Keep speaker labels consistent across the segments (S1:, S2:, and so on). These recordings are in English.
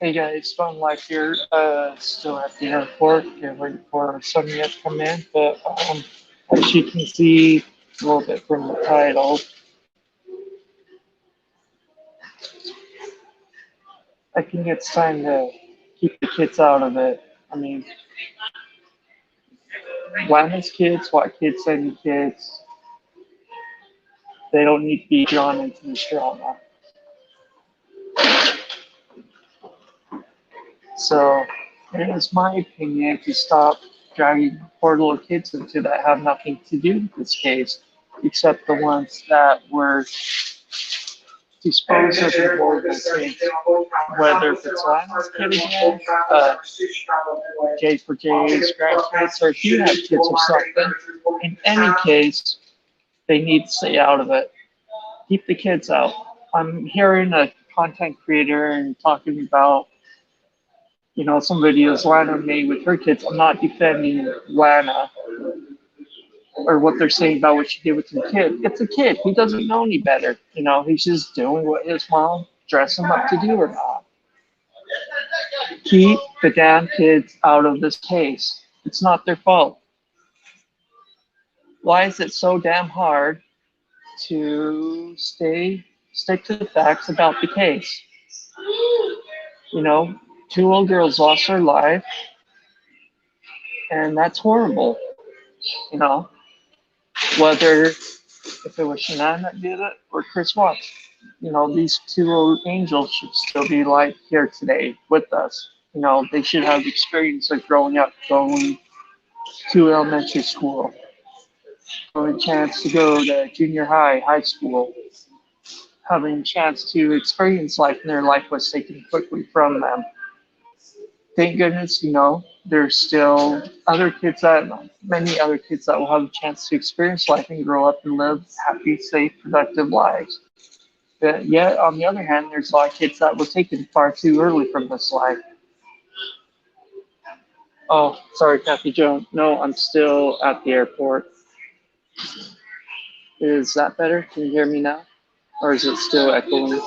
S1: Hey guys, Fun Life here. Still at the airport, waiting for Sonia to come in. But as you can see a little bit from the title, I think it's time to keep the kids out of it. I mean, Lana's kids, what kids, any kids, they don't need to be drawn into this drama. So, it is my opinion to stop dragging poor little kids into that have nothing to do with this case, except the ones that were disposed of in horrible things, whether if it's Lana's kid again, J for J's grandkids, or if you have kids or something. In any case, they need to stay out of it. Keep the kids out. I'm hearing a content creator and talking about, some videos Lana made with her kids. I'm not defending Lana or what they're saying about what she did with the kid. It's a kid. He doesn't know any better. He's just doing what his mom dressed him up to do or not. Keep the damn kids out of this case. It's not their fault. Why is it so damn hard to stick to the facts about the case? Two little girls lost their life, and that's horrible. You know, whether if it was Shanann that did it or Chris Watts, these two little angels should still be like here today with us. They should have the experience of growing up, going to elementary school, having a chance to go to junior high, high school, having a chance to experience life, and their life was taken quickly from them. Thank goodness, there's still many other kids that will have a chance to experience life and grow up and live happy, safe, productive lives. But yet, on the other hand, there's a lot of kids that were taken far too early from this life. Oh, sorry, Kathy Joan. No, I'm still at the airport. Is that better? Can you hear me now? Or is it still echoing?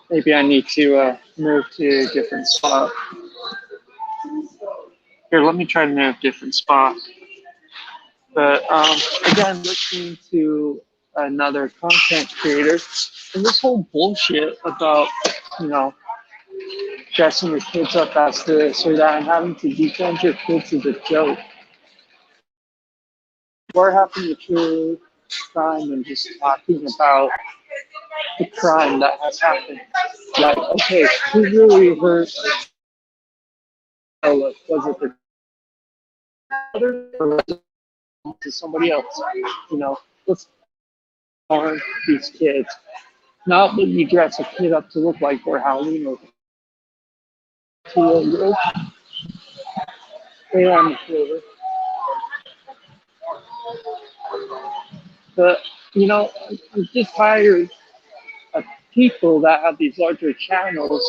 S1: Maybe I need to move to a different spot. Here, let me try to move a different spot. But again, listening to another content creator, and this whole bullshit about, dressing your kids up as this or that and having to defend your kids is a joke. We're having a true crime and just talking about the crime that has happened. Like, okay, who really hurt Ella? Was it the mother or was it to somebody else? Let's harm these kids. Not when you dress a kid up to look like for Halloween or 2 years. They on the floor. But, I'm just tired of people that have these larger channels,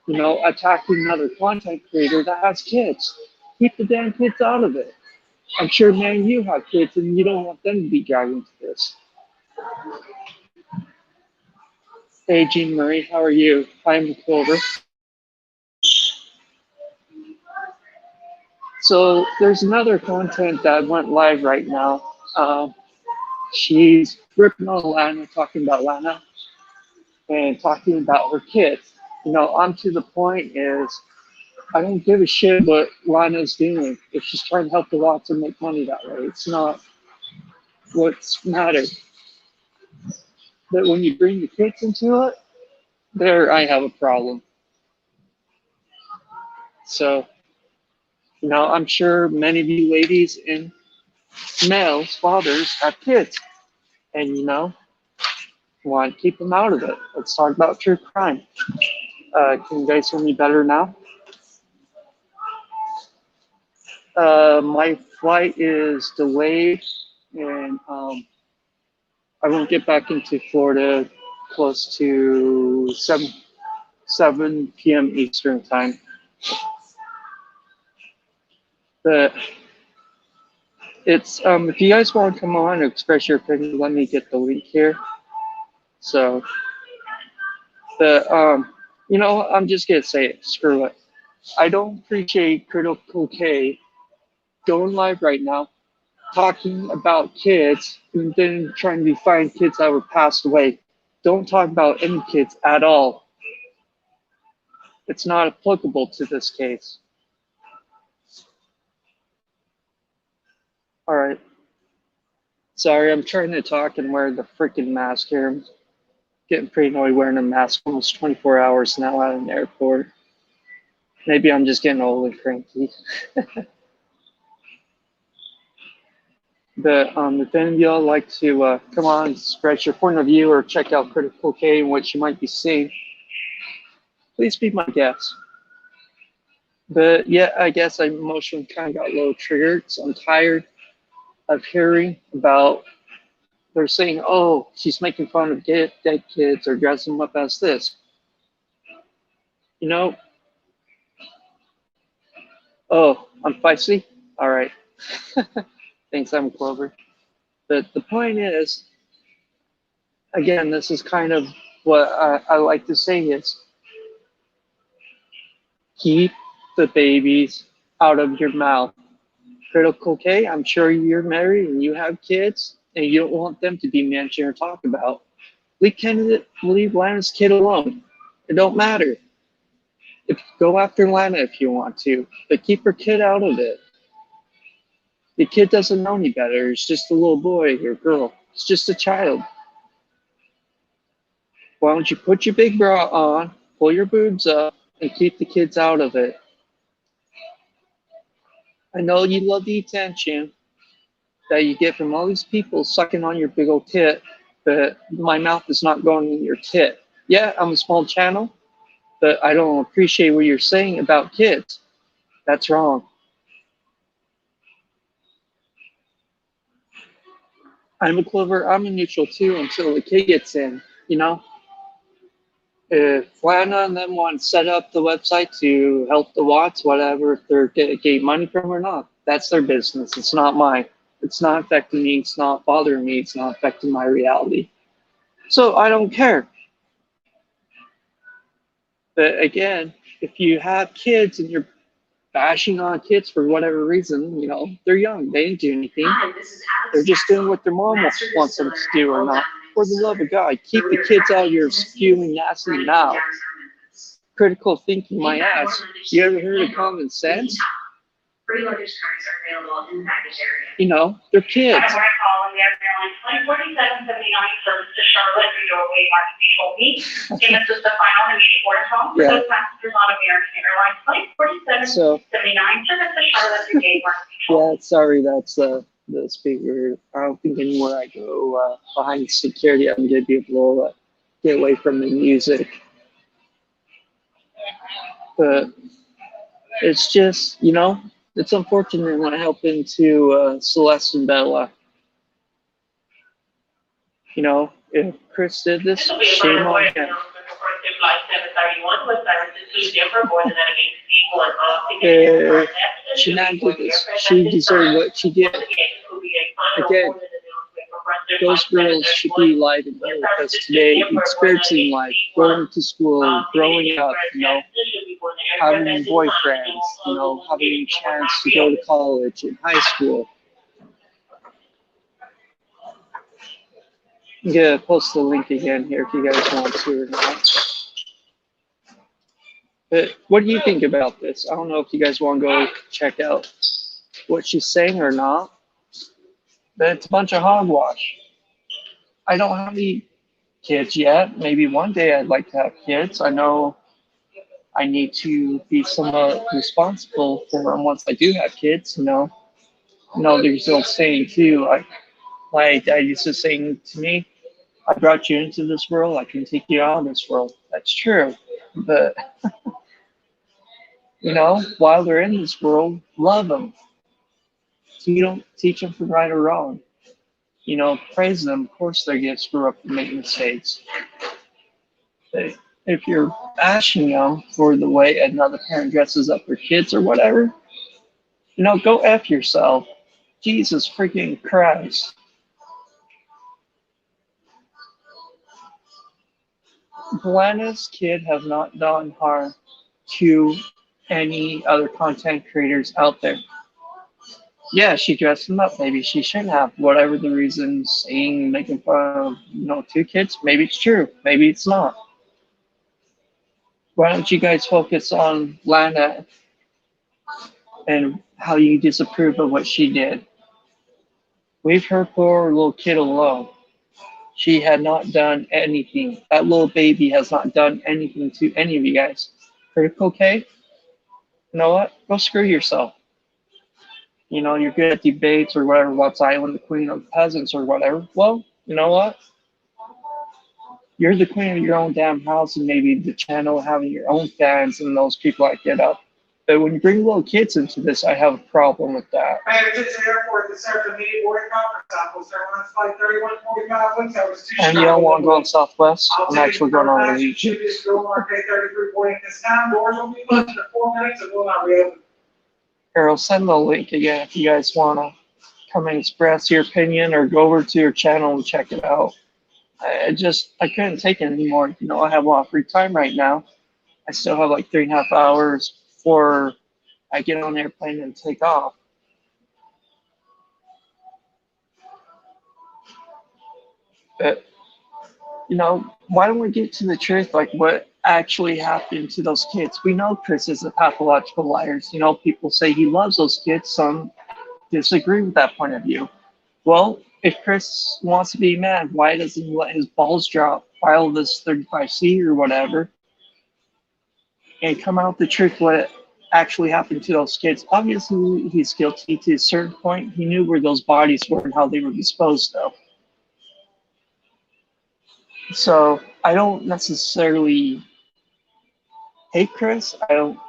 S1: attacking another content creator that has kids. Keep the damn kids out of it. I'm sure, man, you have kids and you don't want them to be dragged into this. Hey, Jean Marie, how are you? I'm Clover. So there's another content that went live right now. She's ripping on Lana, talking about Lana, and talking about her kids. I'm to the point is I don't give a shit what Lana's doing. If she's trying to help the Watts and make money that way, it's not what's mattered. But when you bring the kids into it, there I have a problem. So, I'm sure many of you ladies and males, fathers, have kids. And, want to keep them out of it. Let's talk about true crime. Can you guys hear me better now? My flight is delayed, and I won't get back into Florida close to 7 p.m. Eastern time. But It's if you guys want to come on and express your opinion, let me get the link here. So the I'm just gonna say it. Screw it. I don't appreciate Critical K going live right now, talking about kids and then trying to find kids that were passed away. Don't talk about any kids at all. It's not applicable to this case. All right. Sorry, I'm trying to talk and wear the freaking mask here. I'm getting pretty annoyed wearing a mask almost 24 hours now at an airport. Maybe I'm just getting old and cranky. But if any of y'all like to come on, express your point of view or check out Critical K and what you might be seeing, please be my guest. But yeah, I guess I emotionally kind of got a little triggered. So I'm tired of hearing about, they're saying, oh, she's making fun of dead kids or dressing them up as this. You know, oh, I'm feisty? All right. Thanks, I'm Clover. But the point is, again, this is kind of what I like to say is, keep the babies out of your mouth. Critical K, I'm sure you're married and you have kids and you don't want them to be mentioned or talked about. Leave Lana's kid alone. It don't matter. Go after Lana if you want to, but keep her kid out of it. The kid doesn't know any better. It's just a little boy or girl. It's just a child. Why don't you put your big bra on, pull your boobs up, and keep the kids out of it? I know you love the attention that you get from all these people sucking on your big old tit, but my mouth is not going in your tit. Yeah, I'm a small channel, but I don't appreciate what you're saying about kids. That's wrong. I'm a Clover. I'm a neutral too until the kid gets in. You know, if Lana and them want to set up the website to help the Watts, whatever, if they're getting money from or not, that's their business. It's not mine. It's not affecting me. It's not bothering me. It's not affecting my reality. So I don't care. But again, if you have kids and you're bashing on kids for whatever reason, you know, they're young. They didn't do anything. They're just doing what their mom wants them to do or not. For the love of God, keep the kids out of your spewing nasty mouth. Critical thinking, my ass. You ever heard of common sense? Free luggage cars are available in the baggage area. You know, they're kids. I want to call on the airline flight 4779 service to Charlotte due to a wait mark control meet. Payments is the final immediate order home for those passengers on American Airlines flight 4779 service to Charlotte through gate mark control. Yeah, sorry, that's the speaker. I don't think anywhere I go behind security, I'm going to be able to get away from the music. But it's just, you know, it's unfortunate when I help into Celeste and Bella. You know, if Chris did this, shame on him. She not did this. She deserved what she did. Again, those girls should be live and whole because today, experiencing life, going to school, growing up, you know, having boyfriends, you know, having a chance to go to college and high school. I'm gonna post the link again here if you guys want to or not. But what do you think about this? I don't know if you guys want to go check out what she's saying or not, but it's a bunch of hogwash. I don't have any kids yet. Maybe one day I'd like to have kids. I know I need to be somewhat responsible for them once I do have kids, you know. You know, there's an old saying too, like my dad used to say to me, I brought you into this world, I can take you out of this world. That's true. But, you know, while they're in this world, love them. You don't teach them from right or wrong. You know, praise them. Of course they're going to screw up and make mistakes. But if you're bashing them for the way another parent dresses up their kids or whatever, you know, go F yourself. Jesus freaking Christ. Glenna's kid has not done harm to any other content creators out there. Yeah, she dressed them up. Maybe she shouldn't have. Whatever the reason, saying, making fun of, two kids. Maybe it's true. Maybe it's not. Why don't you guys focus on Lana and how you disapprove of what she did? Leave her poor little kid alone. She had not done anything. That little baby has not done anything to any of you guys. Critical K, you know what? Go screw yourself. You're good at debates or whatever. What's Island the queen of peasants or whatever? Well, you know what? You're the queen of your own damn house and maybe the channel having your own fans and those people that get up. But when you bring little kids into this, I have a problem with that.
S2: I had to get to the airport this afternoon, boarding conference office. There when it's like 31:45 once I was too
S1: And you don't want to go on Southwest? I'm actually going on a week. Carol, send the link again if you guys want to come and express your opinion or go over to your channel and check it out. I couldn't take it anymore. I have a lot of free time right now. I still have like 3.5 hours before I get on the airplane and take off. But, why don't we get to the truth, like what actually happened to those kids? We know Chris is a pathological liar. People say he loves those kids. Some disagree with that point of view. Well, if Chris wants to be mad, why doesn't he let his balls drop, file this 35C or whatever, and come out with the truth what actually happened to those kids? Obviously, he's guilty to a certain point. He knew where those bodies were and how they were disposed of. So I don't necessarily hate Chris. I don't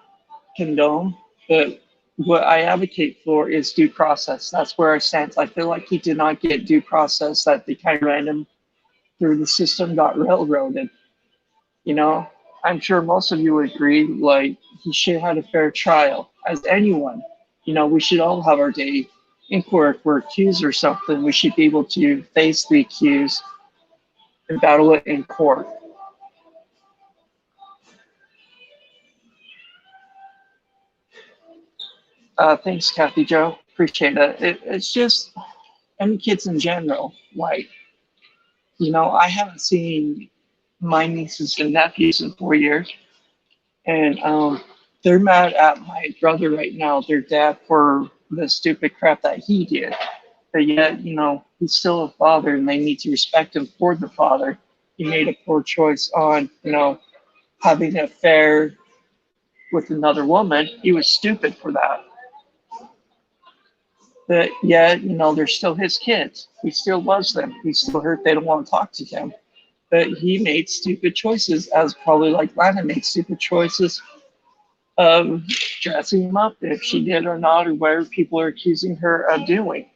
S1: condone, but what I advocate for is due process. That's where I stand. I feel like he did not get due process, that they kind of ran him through the system, got railroaded. I'm sure most of you would agree, like, he should have had a fair trial, as anyone. We should all have our day in court. If we're accused or something, we should be able to face the accused and battle it in court. Thanks, Kathy Joe. Appreciate it. It's just any kids in general. Like, I haven't seen my nieces and nephews in 4 years, and they're mad at my brother right now, their dad, for the stupid crap that he did. But yet, he's still a father, and they need to respect him for the father. He made a poor choice on, having an affair with another woman. He was stupid for that. But yet, they're still his kids. He still loves them. He's still hurt they don't want to talk to him. But he made stupid choices, as probably like Lana made stupid choices of dressing him up, if she did or not, or whatever people are accusing her of doing.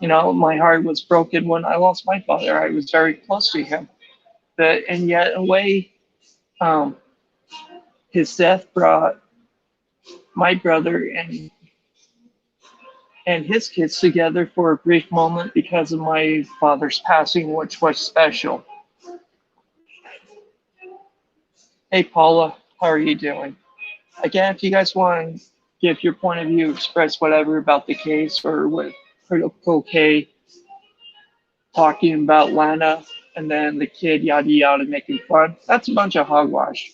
S1: My heart was broken when I lost my father. I was very close to him. And yet, in a way, his death brought my brother and his kids together for a brief moment because of my father's passing, which was special. Hey, Paula, how are you doing? Again, if you guys want to give your point of view, express whatever about the case or what Critical K talking about Lana and then the kid yada yada making fun, that's a bunch of hogwash.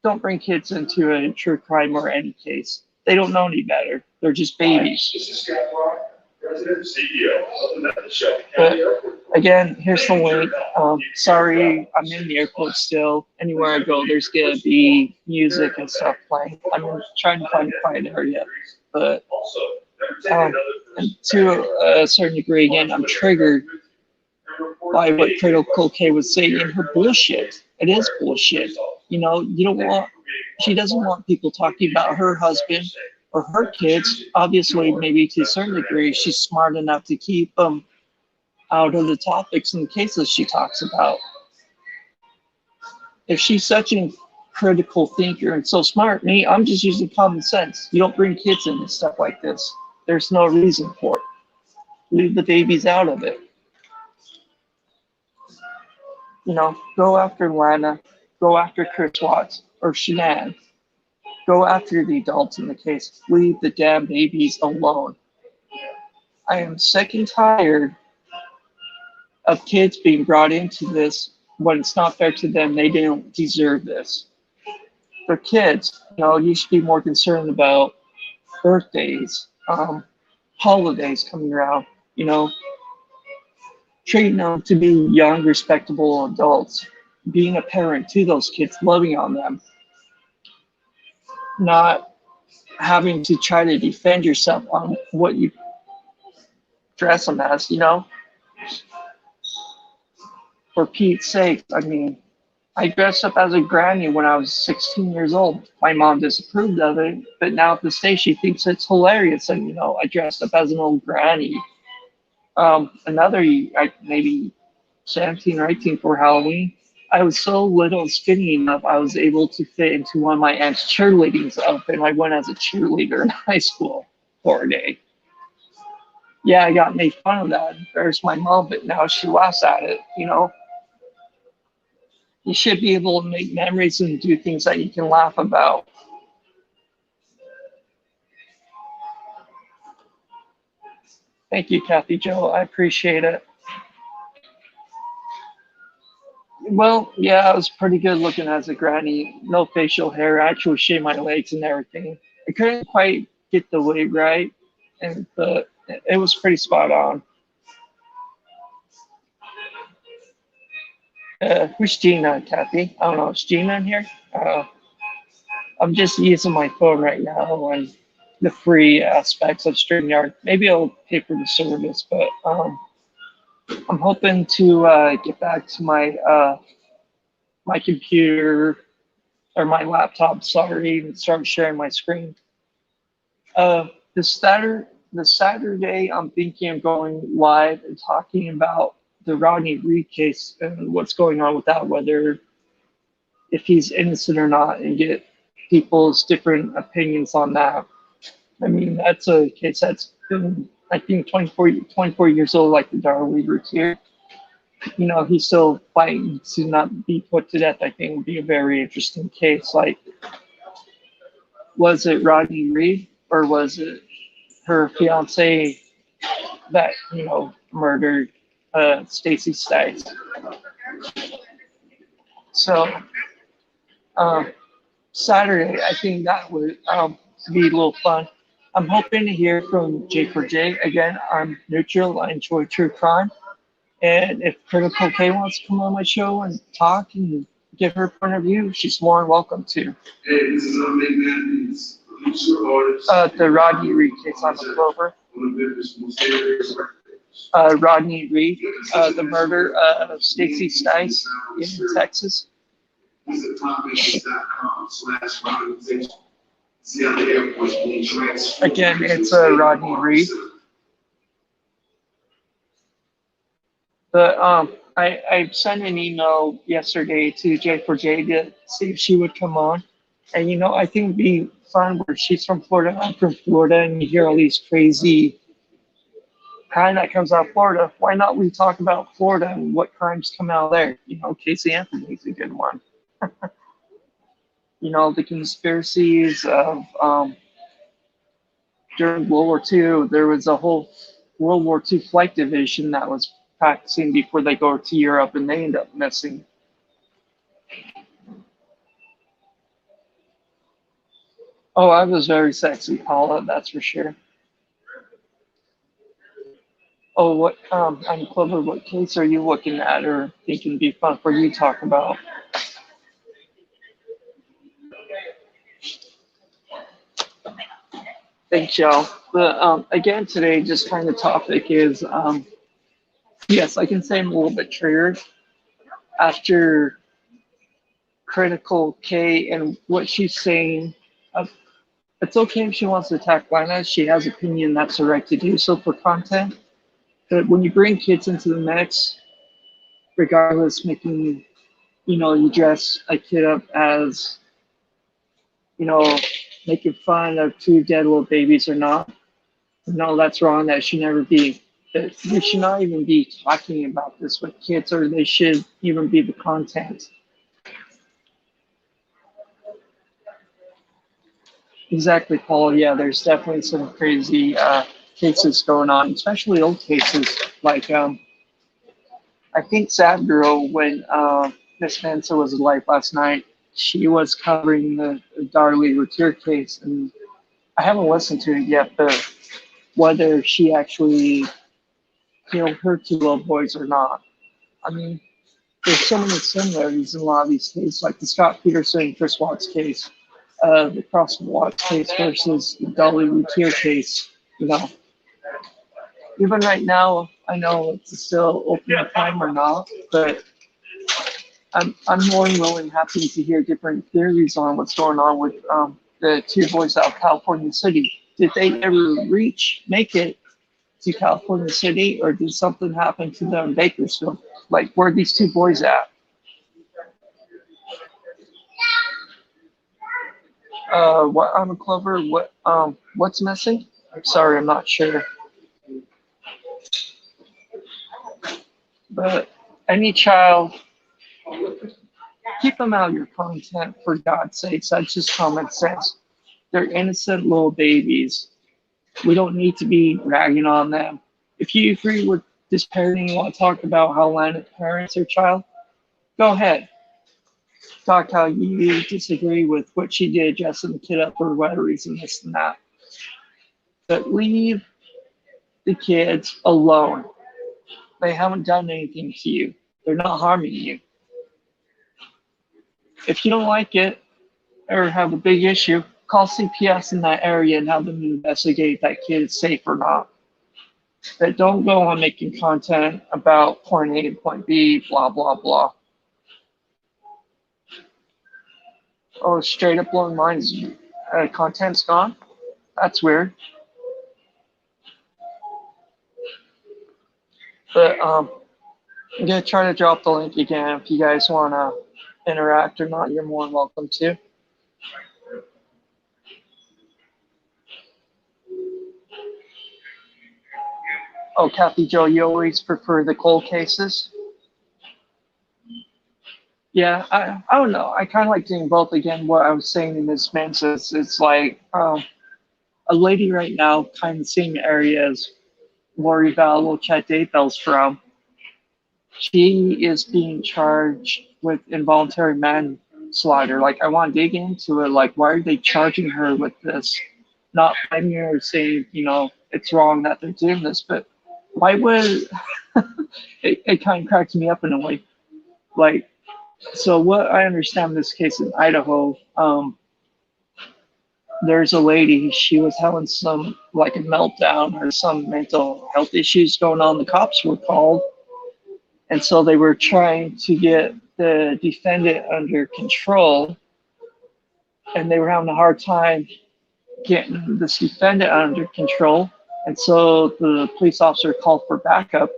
S1: Don't bring kids into a true crime or any case. They don't know any better. They're just babies. But again, here's the link. Sorry, I'm in the airport still. Anywhere I go, there's going to be music and stuff playing. I'm trying to find a quiet area. But to a certain degree, again, I'm triggered by what Critical K was saying in her bullshit. It is bullshit. She doesn't want people talking about her husband or her kids. Obviously, maybe to a certain degree, she's smart enough to keep them out of the topics and cases she talks about. If she's such a critical thinker and so smart, I'm just using common sense. You don't bring kids into stuff like this. There's no reason for it. Leave the babies out of it. You know, go after Lana, go after Chris Watts or Shanann. Go after the adults in the case. Leave the damn babies alone. I am sick and tired of kids being brought into this when it's not fair to them. They didn't deserve this. They're kids. You know, you should be more concerned about birthdays, holidays coming around. You know, treating them to be young, respectable adults. Being a parent to those kids, loving on them, not having to try to defend yourself on what you dress them as, you know? For Pete's sake, I mean, I dressed up as a granny when I was 16 years old. My mom disapproved of it, but now to this day she thinks it's hilarious. And, you know, I dressed up as an old granny. Another, maybe 17 or 18 for Halloween, I was so little and skinny enough, I was able to fit into one of my aunt's cheerleading outfit. And I went as a cheerleader in high school for a day. Yeah, I got made fun of that. There's my mom, but now she laughs at it, you know? You should be able to make memories and do things that you can laugh about. Thank you, Kathy Joe. I appreciate it. Well, yeah, I was pretty good looking as a granny. No facial hair. I actually shaved my legs and everything. I couldn't quite get the wig right, but it was pretty spot on. Who's Gina, Kathy? I don't know. Is Gina in here? I'm just using my phone right now and the free aspects of StreamYard. Maybe I'll pay for the service, but I'm hoping to get back to my computer or my laptop, sorry, and start sharing my screen. The Saturday, I'm thinking of going live and talking about the Rodney Reed case and what's going on with that, whether if he's innocent or not, and get people's different opinions on that. I mean, that's a case that's been, I think, 24 years old, like the Darley route here. You know, he's still fighting to not be put to death. I think would be a very interesting case. Like, was it Rodney Reed or was it her fiance that, you know, murdered Stacy Stites? So, Saturday, I think that would be a little fun. I'm hoping to hear from J4J. Again, I'm neutral. I enjoy true crime. And if Critical K wants to come on my show and talk and give her point of view, she's more than welcome to.
S3: Hey, this is
S1: the Rodney Reed case on the Clover. Rodney Reed, the murder of Stacy Stites in Texas.
S3: Visit topbusiness.com/organization.
S1: Again, it's Rodney Reed. But I sent an email yesterday to J4J to see if she would come on. And, you know, I think it'd be fun where she's from Florida, I'm from Florida, and you hear all these crazy crime that comes out of Florida. Why not we talk about Florida and what crimes come out there? You know, Casey Anthony's a good one. You know, the conspiracies of during World War II, there was a whole World War II flight division that was practicing before they go to Europe, and they end up missing. Oh, I was very sexy, Paula, that's for sure. Oh, what I'm Clover, what case are you looking at or thinking would be fun for you to talk about? Thanks, y'all. But again, today, just kind of topic is, yes, I can say I'm a little bit triggered after Critical K and what she's saying. It's okay if she wants to attack Lana. She has opinion. That's her right to do so for content. But when you bring kids into the mix, regardless, making, you know, you dress a kid up as, you know, making fun of two dead little babies or not, No, that's wrong. That should never be. That we should not even be talking about this with kids, or they should even be the content. Exactly, Paul. Yeah, there's definitely some crazy cases going on, especially old cases. Like, I think Sad Girl, when Miss Mensa was alive last night, she was covering the Darlie Routier case, and I haven't listened to it yet, but whether she actually killed her two little boys or not. I mean, there's so many similarities in a lot of these cases, like the Scott Peterson and Chris Watts case, the Cross Watts case versus the Dolly Routier case. You know, even right now, I know it's still open time or not, but I'm more than willing, happy to hear different theories on what's going on with the two boys out of California City. Did they ever make it to California City, or did something happen to them in Bakersfield? Like, where are these two boys at? What on a Clover? What's missing? I'm sorry, I'm not sure. But any child, keep them out of your content for God's sakes. That's just common sense. They're innocent little babies. We don't need to be ragging on them. If you agree with this parenting, you want to talk about how Lana parents her child, go ahead. Talk how you disagree with what she did, dressing the kid up for whatever reason, this and that. But leave the kids alone. They haven't done anything to you. They're not harming you. If you don't like it or have a big issue, call CPS in that area and have them investigate if that kid is safe or not. But don't go on making content about point A and point B, blah, blah, blah. Oh, straight up blowing minds. Content's gone? That's weird. But I'm going to try to drop the link again. If you guys want to interact or not, you're more than welcome to. Oh, Kathy Joe, you always prefer the cold cases? Yeah, I don't know. I kind of like doing both. Again, what I was saying in this Mensa is it's like a lady right now, kind of the same area as Lori Vallow, Chet Daybell's from. She is being charged with involuntary manslaughter. Like, I want to dig into it. Like, why are they charging her with this? Not blaming her, saying, it's wrong that they're doing this, but why would it kind of cracks me up in a way. Like, so what I understand in this case in Idaho, there's a lady, she was having some, like a meltdown or some mental health issues going on. The cops were called. And so they were trying to get the defendant under control. And they were having a hard time getting this defendant under control. And so the police officer called for backup.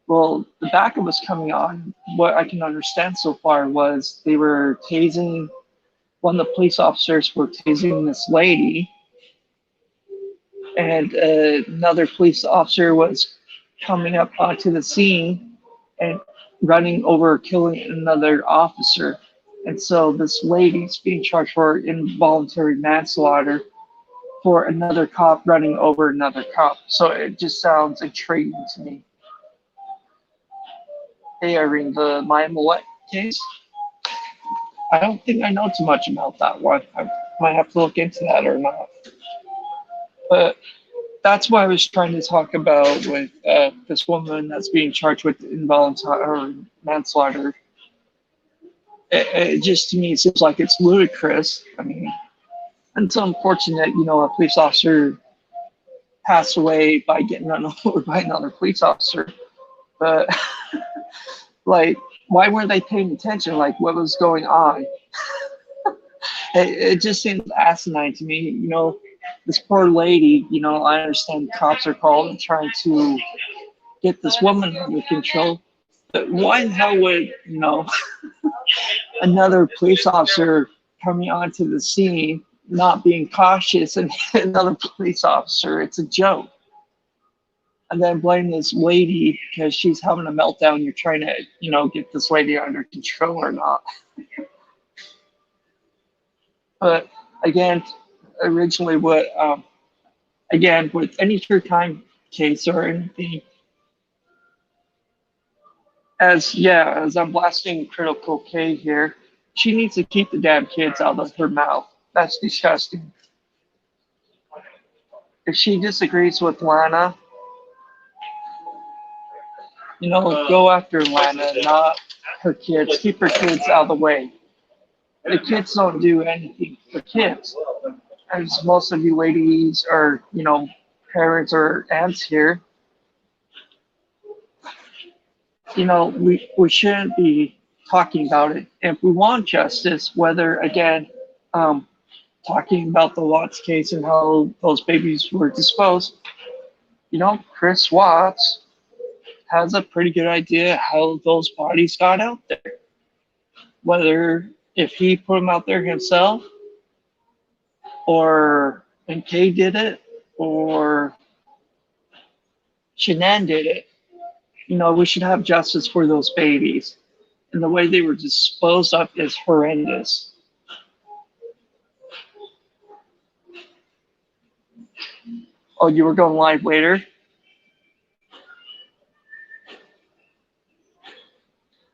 S1: Well, the backup was coming on. What I can understand so far was they were tasing, one of the police officers were tasing this lady, and another police officer was coming up onto the scene and running over, killing another officer. And so this lady's being charged for involuntary manslaughter for another cop running over another cop. So it just sounds intriguing to me. Hey, Irene, the Maya Millette case? I don't think I know too much about that one. I might have to look into that or not. But that's what I was trying to talk about with this woman that's being charged with involuntary manslaughter. It just, to me, it seems like it's ludicrous. I mean, it's unfortunate, a police officer passed away by getting run over by another police officer. But like, why weren't they paying attention? Like, what was going on? It just seems asinine to me. This poor lady, I understand the cops are called and trying to get this woman under control. But why the hell would, another police officer coming onto the scene not being cautious and hit another police officer? It's a joke. and then blame this lady because she's having a meltdown. You're trying to, get this lady under control or not. But again, originally, with any true crime case or anything, as I'm blasting Critical K here, she needs to keep the damn kids out of her mouth. That's disgusting. If she disagrees with Lana, go after Lana, not her kids. Keep her kids out of the way. The kids don't do anything for kids. As most of you ladies or, parents or aunts here, we shouldn't be talking about it. If we want justice, whether, again, talking about the Watts case and how those babies were disposed, Chris Watts has a pretty good idea how those bodies got out there. Whether if he put them out there himself, or MK did it, or Shanann did it, we should have justice for those babies. And the way they were disposed of is horrendous. Oh, you were going live later?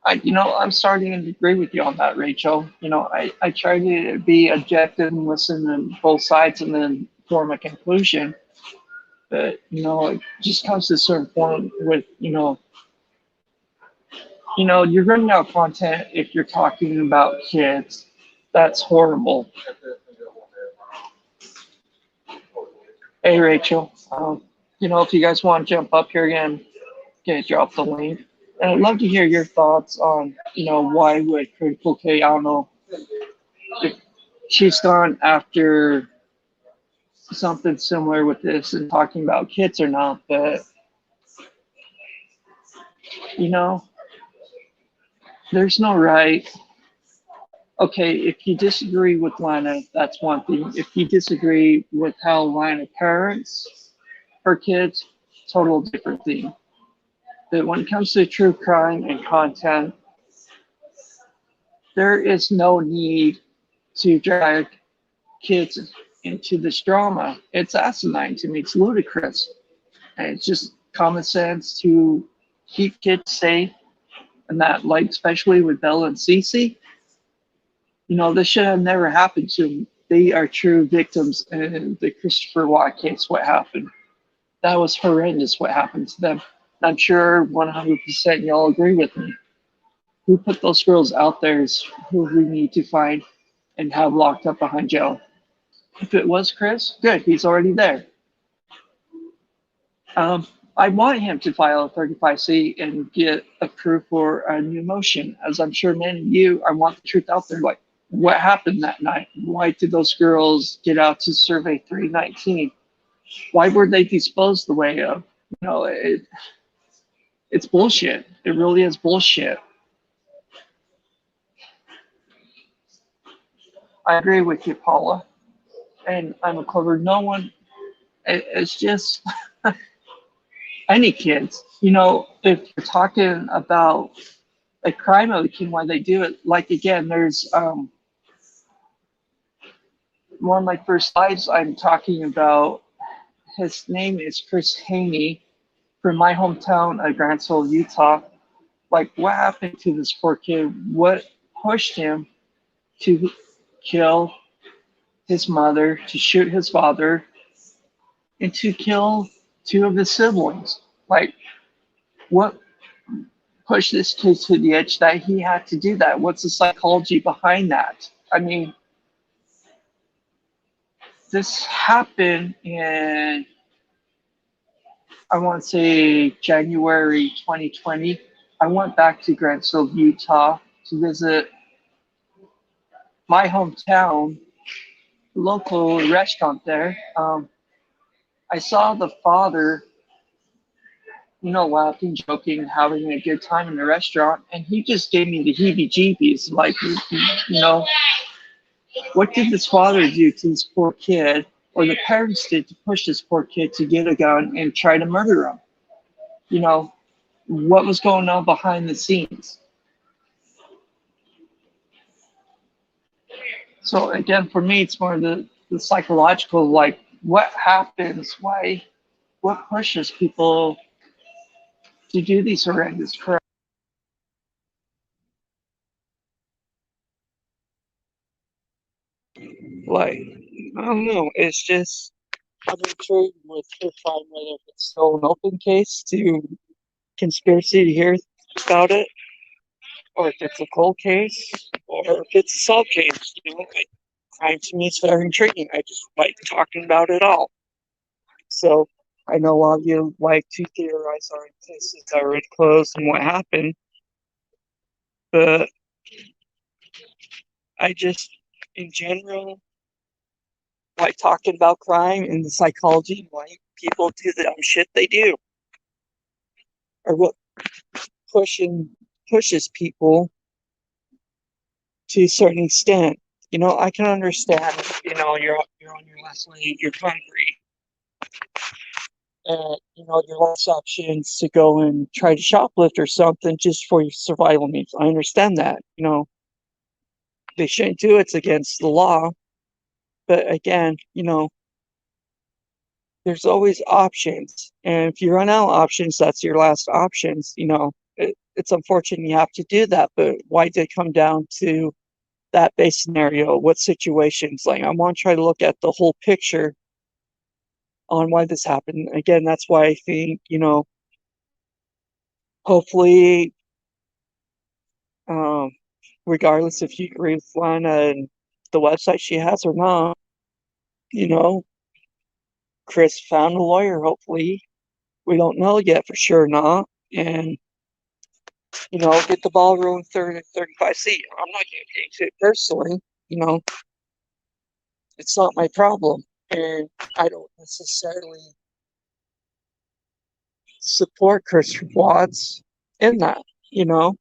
S1: I'm starting to agree with you on that, Rachel. I try to be objective and listen to both sides and then form a conclusion. But, it just comes to a certain point with, you're running out of content if you're talking about kids. That's horrible. Hey, Rachel. If you guys want to jump up here again, drop the link. And I'd love to hear your thoughts on, why would Critical K, I don't know, if she's gone after something similar with this and talking about kids or not, but, there's no right. Okay, if you disagree with Lana, that's one thing. If you disagree with how Lana parents her kids, total different thing. But when it comes to true crime and content, there is no need to drag kids into this drama. It's asinine to me. It's ludicrous. And it's just common sense to keep kids safe. And that, like, especially with Bella and Cece, this should have never happened to them. They are true victims in the Christopher Watt case, what happened. That was horrendous what happened to them. I'm sure 100% y'all agree with me. Who put those girls out there is who we need to find and have locked up behind jail. If it was Chris, good, he's already there. I want him to file a 35C and get approved for a new motion. As I'm sure many of you, I want the truth out there. Like, what happened that night? Why did those girls get out to Survey 319? Why were they disposed the way of? It's bullshit. It really is bullshit. I agree with you, Paula. And I'm a clever no one. It's just any kids. If you're talking about a crime of the king, why they do it, like, again, there's one of my first slides I'm talking about. His name is Chris Haney from my hometown of Grantsville, Utah. Like, what happened to this poor kid? What pushed him to kill his mother, to shoot his father, and to kill two of his siblings? Like, what pushed this kid to the edge that he had to do that? What's the psychology behind that? I mean, this happened in, I want to say, January 2020. I went back to Grantsville, Utah to visit my hometown, local restaurant there. I saw the father, laughing, joking, having a good time in the restaurant, and he just gave me the heebie-jeebies. Like, what did this father do to this poor kid, or the parents did to push this poor kid to get a gun and try to murder him? you know, what was going on behind the scenes. So again, for me, it's more the psychological, like what happens, why, what pushes people to do these horrendous crimes. Like, I don't know, it's just, I'm intrigued with her find whether if it's still an open case to conspiracy to hear about it, or if it's a cold case, or if it's a solved case. Like, crime to me is very intriguing. I just like talking about it all. So I know a lot of you like to theorize on cases that are closed and what happened, but I just, in general, like talking about crime and the psychology and why people do the dumb shit they do, or what pushes people to a certain extent. I can understand. You're on your last leg, you're hungry, and your last option is to go and try to shoplift or something just for your survival needs. I understand that. They shouldn't do it. It's against the law. But again, there's always options. And if you run out of options, that's your last options. It's unfortunate you have to do that. But why did it come down to that base scenario? What situations? Like, I want to try to look at the whole picture on why this happened. Again, that's why I think, hopefully, um, regardless if you agree with Lana and the website she has or not, you know, Chris found a lawyer, hopefully. We don't know yet for sure not. And, get the ball rolling 30 35C. I'm not getting into it personally, you know, it's not my problem. And I don't necessarily support Chris Watts in that, you know.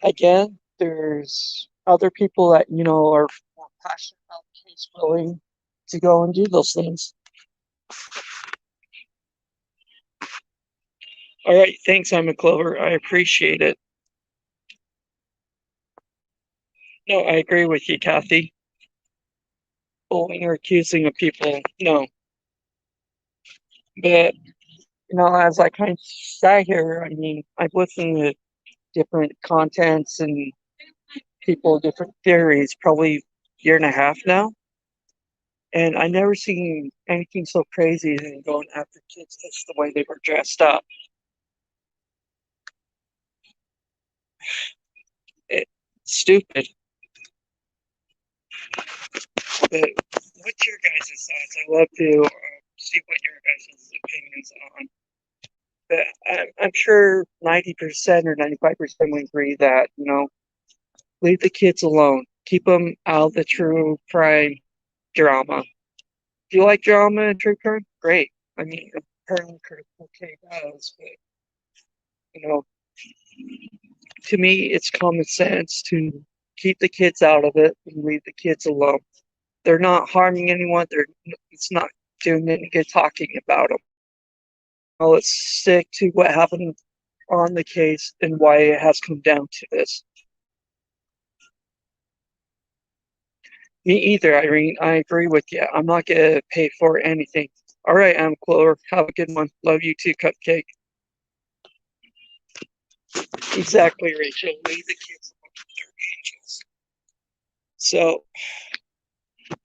S1: Again, there's other people that, are more passionate about the case, willing to go and do those things. All right, thanks, Emma Clover. I appreciate it. No, I agree with you, Kathy. Bullying or accusing of people, no. But, as I kind of sat here, I mean, I've listened to different contents and people, different theories, probably a year and a half now. And I never seen anything so crazy than going after kids just the way they were dressed up. It's stupid. But what's your guys' thoughts? I love to see what your guys' opinions on. But I'm sure 90% or 95% would agree that, leave the kids alone. Keep them out of the true crime drama. If you like drama and true crime, great. I mean, apparently Critical K does, but, you know, to me, it's common sense to keep the kids out of it and leave the kids alone. They're not harming anyone. It's not doing any good talking about them. Well, let's stick to what happened on the case and why it has come down to this. Me either, Irene. I agree with you. I'm not gonna pay for anything. All right, I'm Clover. Have a good one. Love you too, Cupcake. Exactly, Rachel. Leave the kids alone. They're angels. So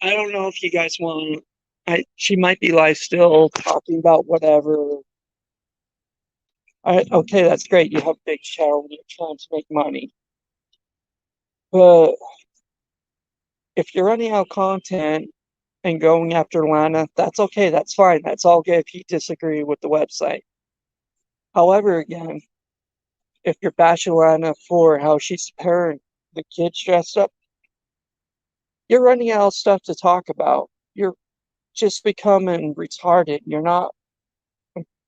S1: I don't know if you guys want. She might be live still, talking about whatever. Okay, that's great. You have a big channel and you're trying to make money. But if you're running out of content and going after Lana, that's okay. That's fine. That's all good if you disagree with the website. However, again, if you're bashing Lana for how she's preparing the kids dressed up, you're running out of stuff to talk about. You're just becoming retarded. You're not.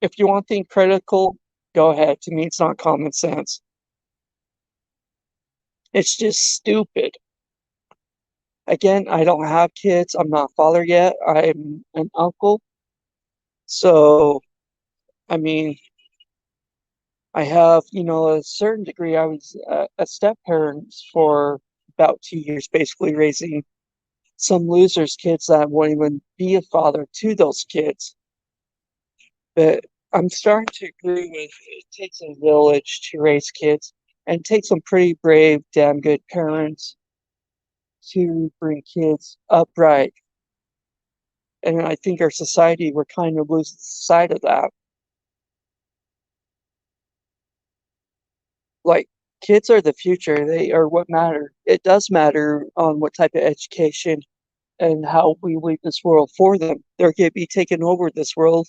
S1: If you want to think critical, go ahead. To me, it's not common sense. It's just stupid. Again, I don't have kids. I'm not a father yet. I'm an uncle. So I mean, I have, a certain degree. I was a step parent for about 2 years, basically raising some losers' kids that won't even be a father to those kids. But I'm starting to agree with it takes a village to raise kids, and it takes some pretty brave, damn good parents to bring kids upright. And I think our society, we're kind of losing sight of that. Like, kids are the future. They are what matter. It does matter on what type of education and how we leave this world for them. They're going to be taking over this world,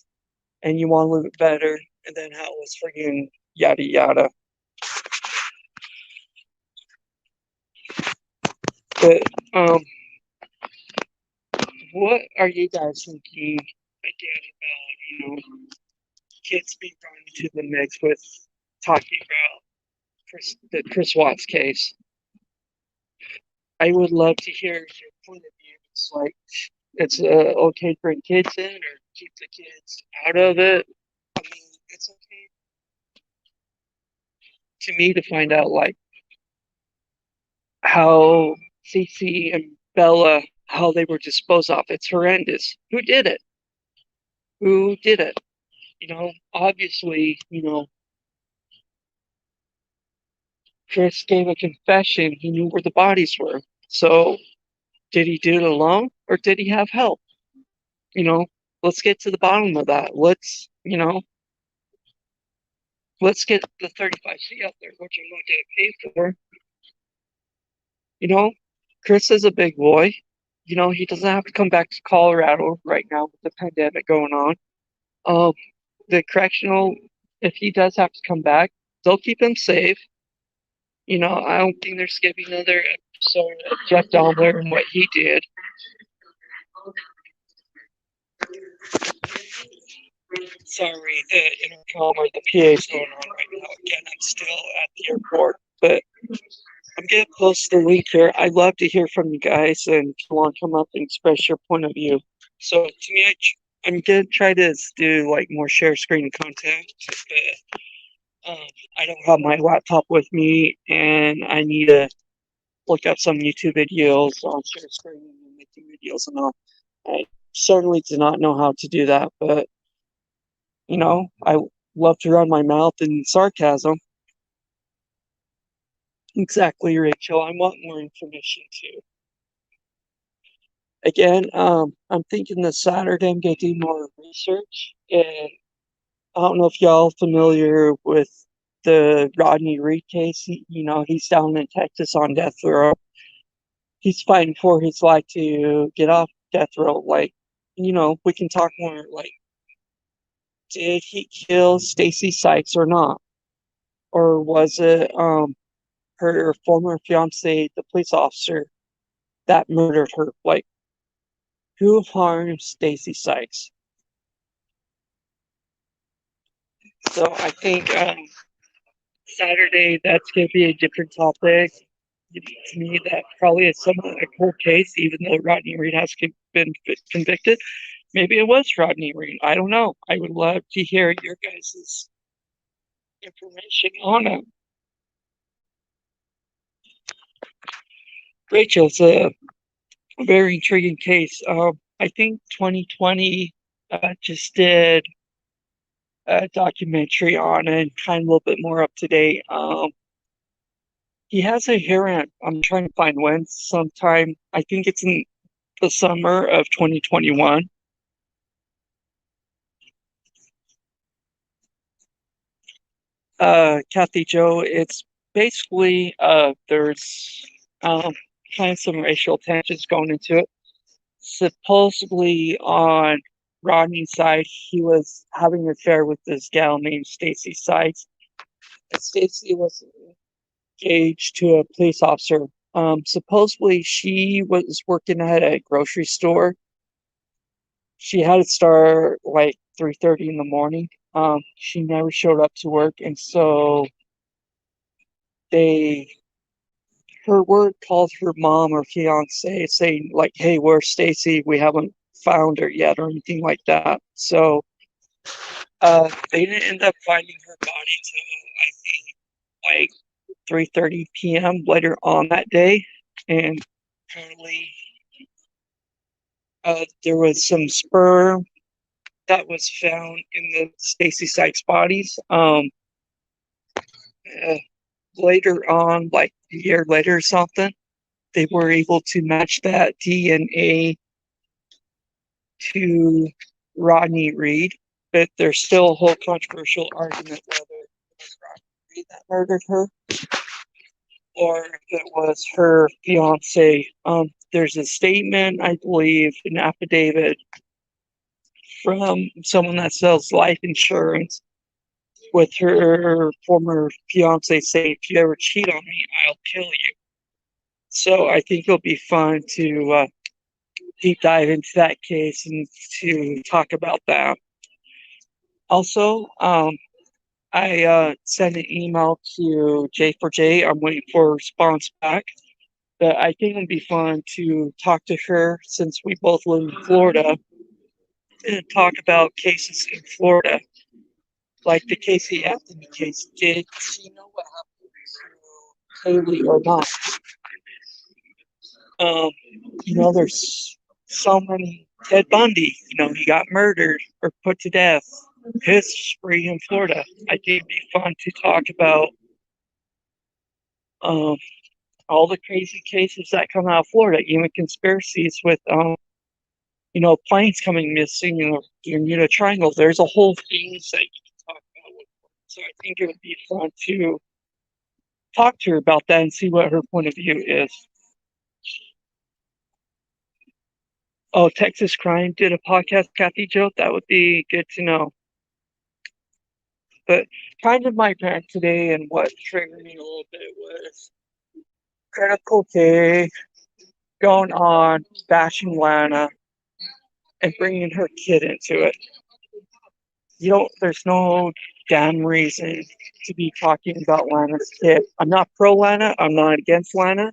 S1: and you want to live it better, and then how it was friggin' yada yada. But what are you guys thinking again about kids being brought into the mix with talking about the Chris Watts case? I would love to hear your point of view. It's like it's okay to bring kids in or keep the kids out of it. I mean, it's okay to me to find out like how Cece and Bella, how they were disposed of. It's horrendous. Who did it? Who did it? Obviously, Chris gave a confession. He knew where the bodies were. So, did he do it alone or did he have help? You know, let's get to the bottom of that. Let's get the 35C out there, which I'm not getting paid for. You know, Chris is a big boy. He doesn't have to come back to Colorado right now with the pandemic going on. Um, the correctional, if he does have to come back, they'll keep him safe. I don't think there's gonna be another episode of Jeff Dahmer and what he did. Sorry, the intercom or the PA is going on right now. Again, I'm still at the airport, but I'm getting close to the link here. I'd love to hear from you guys, and if you want to come up and express your point of view. So to me, I'm gonna try to do like more share screen content, but I don't have my laptop with me, and I need to look up some YouTube videos on share screen and making videos and all. I certainly do not know how to do that, but I love to run my mouth in sarcasm. Exactly, Rachel. I want more information too. Again, I'm thinking this Saturday I'm gonna do more research, and I don't know if y'all familiar with the Rodney Reed case. He's down in Texas on death row. He's fighting for his life to get off death row. Like, we can talk more. Like, did he kill Stacy Sykes or not, or was it her former fiance, the police officer, that murdered her? Like, who harmed Stacy Sykes? So I think Saturday that's going to be a different topic. To me, that probably is somewhat a cold case, even though Rodney Reed has been convicted. Maybe it was Rodney Reed. I don't know. I would love to hear your guys' information on it. Rachel, it's a very intriguing case. I think 2020 just did a documentary on it, kind of a little bit more up to date. He has a hearing. I'm trying to find when. Sometime. I think it's in the summer of 2021. Kathy Joe, it's basically there's kind of some racial tensions going into it. Supposedly on Rodney's side, he was having an affair with this gal named Stacy Sykes. Stacy was engaged to a police officer. Supposedly she was working at a grocery store. She had to start like 3:30 in the morning. She never showed up to work, and so they her word called her mom or fiance saying like, "Hey, where's Stacy? We haven't found her yet," or anything like that. So They didn't end up finding her body till I think like 3:30 p.m. later on that day, and apparently there was some sperm that was found in the Stacy Sykes bodies. Uh, Later on, like a year later or something, they were able to match that DNA to Rodney Reed, but there's still a whole controversial argument whether it was Rodney Reed that murdered her or if it was her fiance. There's a statement, I believe, an affidavit from someone that sells life insurance with her former fiance saying, "If you ever cheat on me, I'll kill you." So I think it'll be fun to deep dive into that case and to talk about that. Also, I sent an email to J4J. I'm waiting for a response back. But I think it'd be fun to talk to her since we both live in Florida and talk about cases in Florida. Like the Casey Anthony case. Did she know what happened to Haley or not? Um, there's so many. Ted Bundy, he got murdered or put to death. History in Florida. I think it'd be fun to talk about um, all the crazy cases that come out of Florida, even conspiracies with planes coming missing in the Bermuda Triangle. There's a whole things that you can talk about with her. So I think it would be fun to talk to her about that and see what her point of view is. Oh, Texas Crime did a podcast, Kathy Joe. That would be good to know. But kind of my rant today and what triggered me a little bit was Critical K going on, bashing Lana, and bringing her kid into it. There's no damn reason to be talking about Lana's kid. I'm not pro Lana. I'm not against Lana.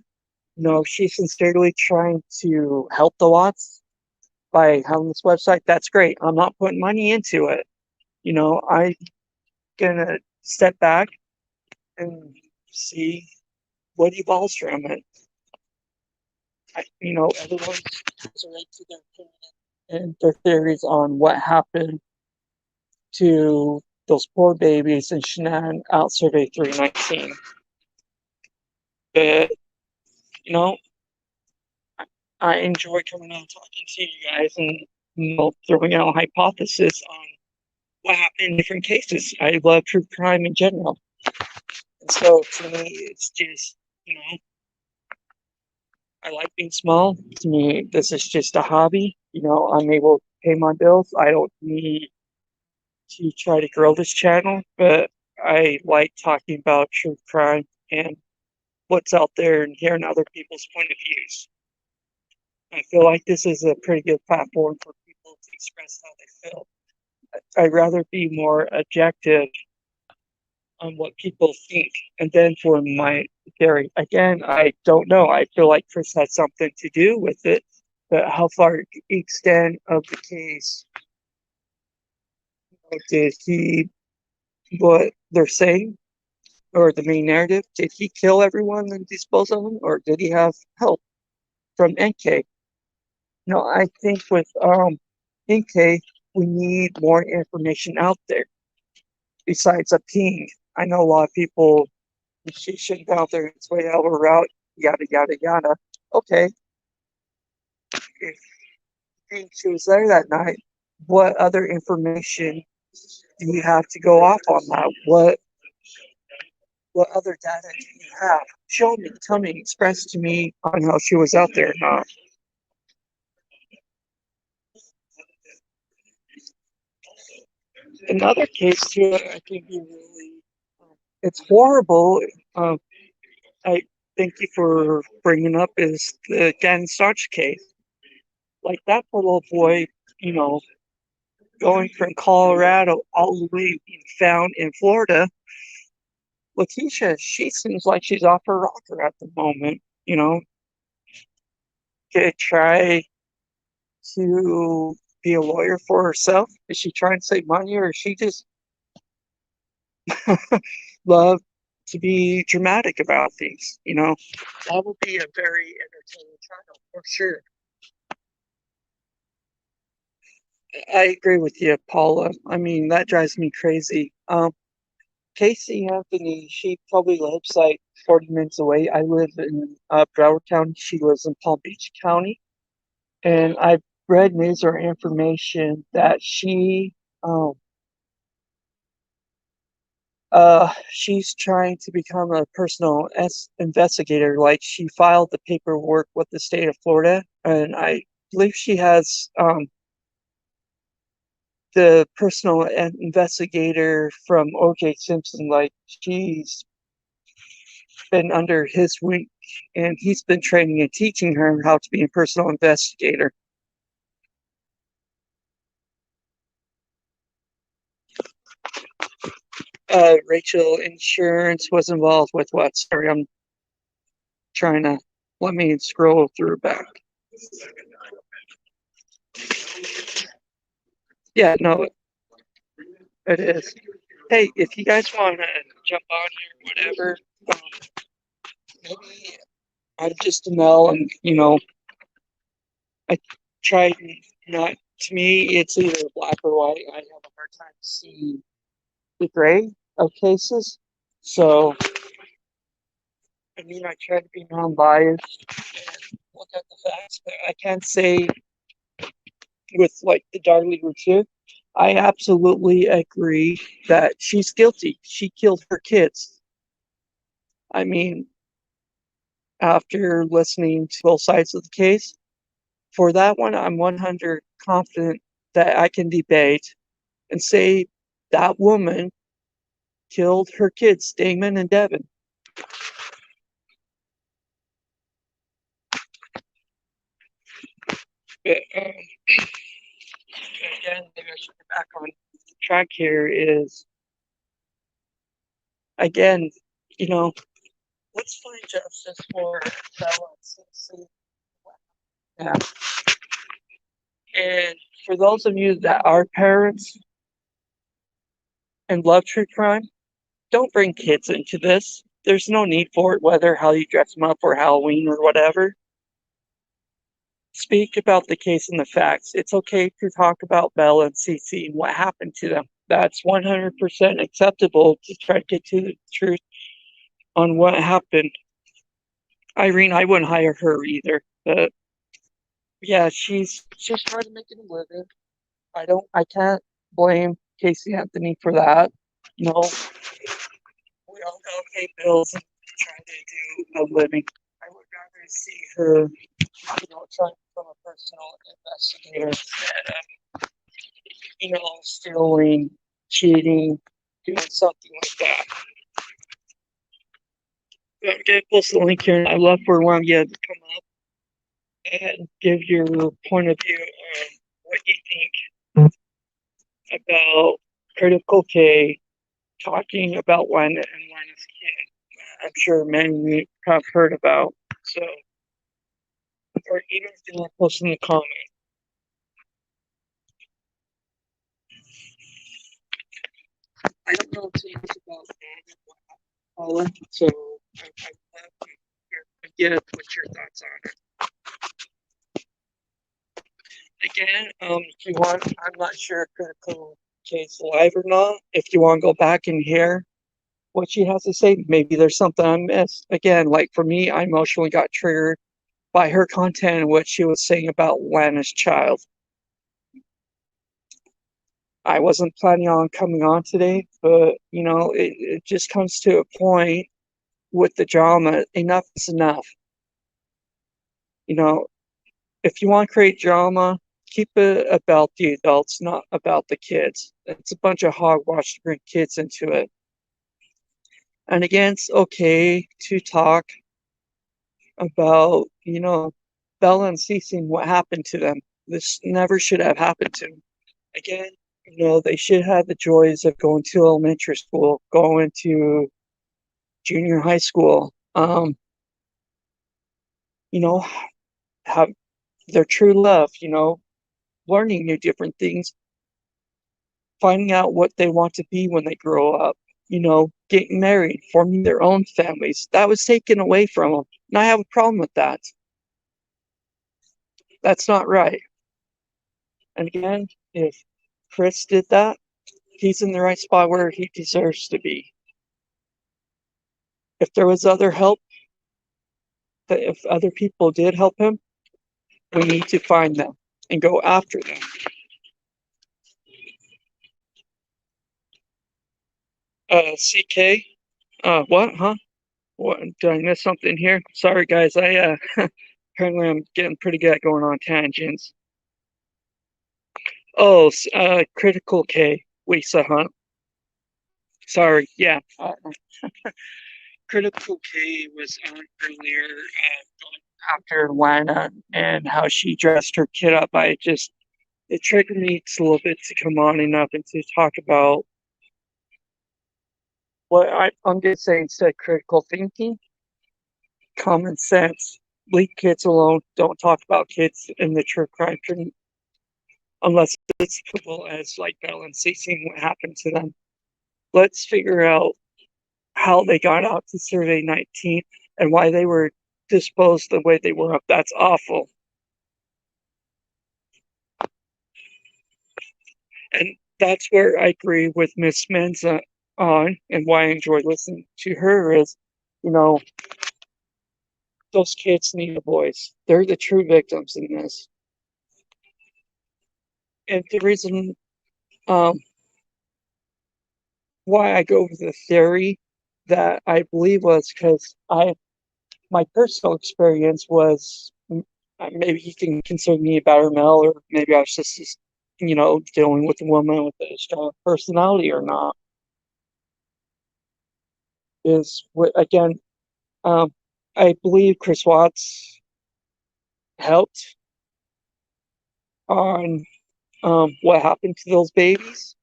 S1: She's sincerely trying to help the Watts by having this website. That's great. I'm not putting money into it. I'm gonna step back and see what evolves from it. Everyone has a right to their opinion and their theories on what happened to those poor babies in Shanann out Survey 319. But, I enjoy coming out and talking to you guys and, throwing out hypothesis on what happened in different cases. I love true crime in general. And so to me, it's just, I like being small. To me, this is just a hobby. I'm able to pay my bills. I don't need to try to grow this channel, but I like talking about true crime and what's out there and hearing other people's point of views. I feel like this is a pretty good platform for people to express how they feel. I'd rather be more objective on what people think and then form my theory. Again, I don't know. I feel like Chris had something to do with it, but how far extent of the case did he, what they're saying, or the main narrative, did he kill everyone and dispose of them, or did he have help from NK? I think with NK, we need more information out there besides a ping. I know a lot of people, she shouldn't go out there and sway out a route, yada, yada, yada. Okay. If she was there that night, what other information do you have to go off on that? What other data do you have? Show me, tell me, express to me on how she was out there or not. Another case too, I think you really, it's horrible. I thank you for bringing up is the Dan Starch case. Like that poor little boy, you know, going from Colorado all the way being found in Florida. Letitia, she seems like she's off her rocker at the moment. To try to be a lawyer for herself? Is she trying to save money, or is she just love to be dramatic about things? That would be a very entertaining trial for sure. I agree with you, Paula. I mean, that drives me crazy. Casey Anthony, she probably lives like 40 minutes away. I live in Broward County. She lives in Palm Beach County. And I've read news or information that um, she's trying to become a personal investigator. Like she filed the paperwork with the state of Florida, and I believe she has the personal investigator from O.J. Simpson. Like she's been under his wing, and he's been training and teaching her how to be a personal investigator. Rachel Insurance was involved with what? Sorry, I'm trying to let me scroll through back. Yeah, no, it is. Hey, if you guys want to jump on here, whatever, maybe I'm just a Mel, and I try not. To me, it's either black or white. I have a hard time seeing the gray of cases. So, I mean, I try to be non-biased and look at the facts, but I can't say with like the Darlie routine. I absolutely agree that she's guilty. She killed her kids. I mean, after listening to both sides of the case, for that one, I'm 100 confident that I can debate and say that woman killed her kids, Damon and Devin. But, again, maybe I should get back on track here is, again, let's find justice for Bella. Yeah. And for those of you that are parents and love true crime, don't bring kids into this. There's no need for it, whether how you dress them up for Halloween or whatever. Speak about the case and the facts. It's okay to talk about Bella and Cece and what happened to them. That's 100% acceptable to try to get to the truth on what happened. Irene, I wouldn't hire her either. But yeah, she's trying to make it a living. I can't blame Casey Anthony for that. No, we all gotta pay bills and try to do a living. I would rather see her, trying to become a personal investigator instead of, stealing, cheating, doing something like that. But I'm gonna post the link here, and I'd love for one of you to come up and give your point of view on what you think about Critical K talking about Lana and Lana's kid. I'm sure many have heard about. So, or even if you want to post in the comment. I don't know too much about Paula, so I'd love to get what your thoughts on it. Again, if you want, I'm not sure if Critical K's live or not. If you want to go back and hear what she has to say, maybe there's something I missed. Again, like for me, I emotionally got triggered by her content and what she was saying about Lana's child. I wasn't planning on coming on today, but it just comes to a point with the drama. Enough is enough. If you want to create drama, keep it about the adults, not about the kids. It's a bunch of hogwash to bring kids into it. And again, it's okay to talk about, Bella and Cece and what happened to them. This never should have happened to them. Again, they should have the joys of going to elementary school, going to junior high school, have their true love, learning new different things, finding out what they want to be when they grow up, getting married, forming their own families. That was taken away from them. And I have a problem with that. That's not right. And again, if Chris did that, he's in the right spot where he deserves to be. If there was other help, if other people did help him, we need to find them and go after them. CK, what, huh? What, did I miss something here? Sorry, guys. Apparently I'm getting pretty good at going on tangents. Oh, Critical K, Lisa, huh? Sorry, yeah. Critical K was on earlier after Lana and how she dressed her kid up. It triggered me a little bit to come on enough and to talk about what I'm going to say instead of critical thinking, common sense. Leave kids alone. Don't talk about kids in the true crime unless it's simple as like balancing what happened to them. Let's figure out how they got out to Survey 19 and why they were disposed the way they were. That's awful. And that's where I agree with Miss Menza on, and why I enjoy listening to her is, those kids need a voice. They're the true victims in this. And the reason why I go with the theory that I believe was because my personal experience was, maybe you can consider me a better male, or maybe I was just dealing with a woman with a strong personality or not. Is what again? I believe Chris Watts helped on what happened to those babies,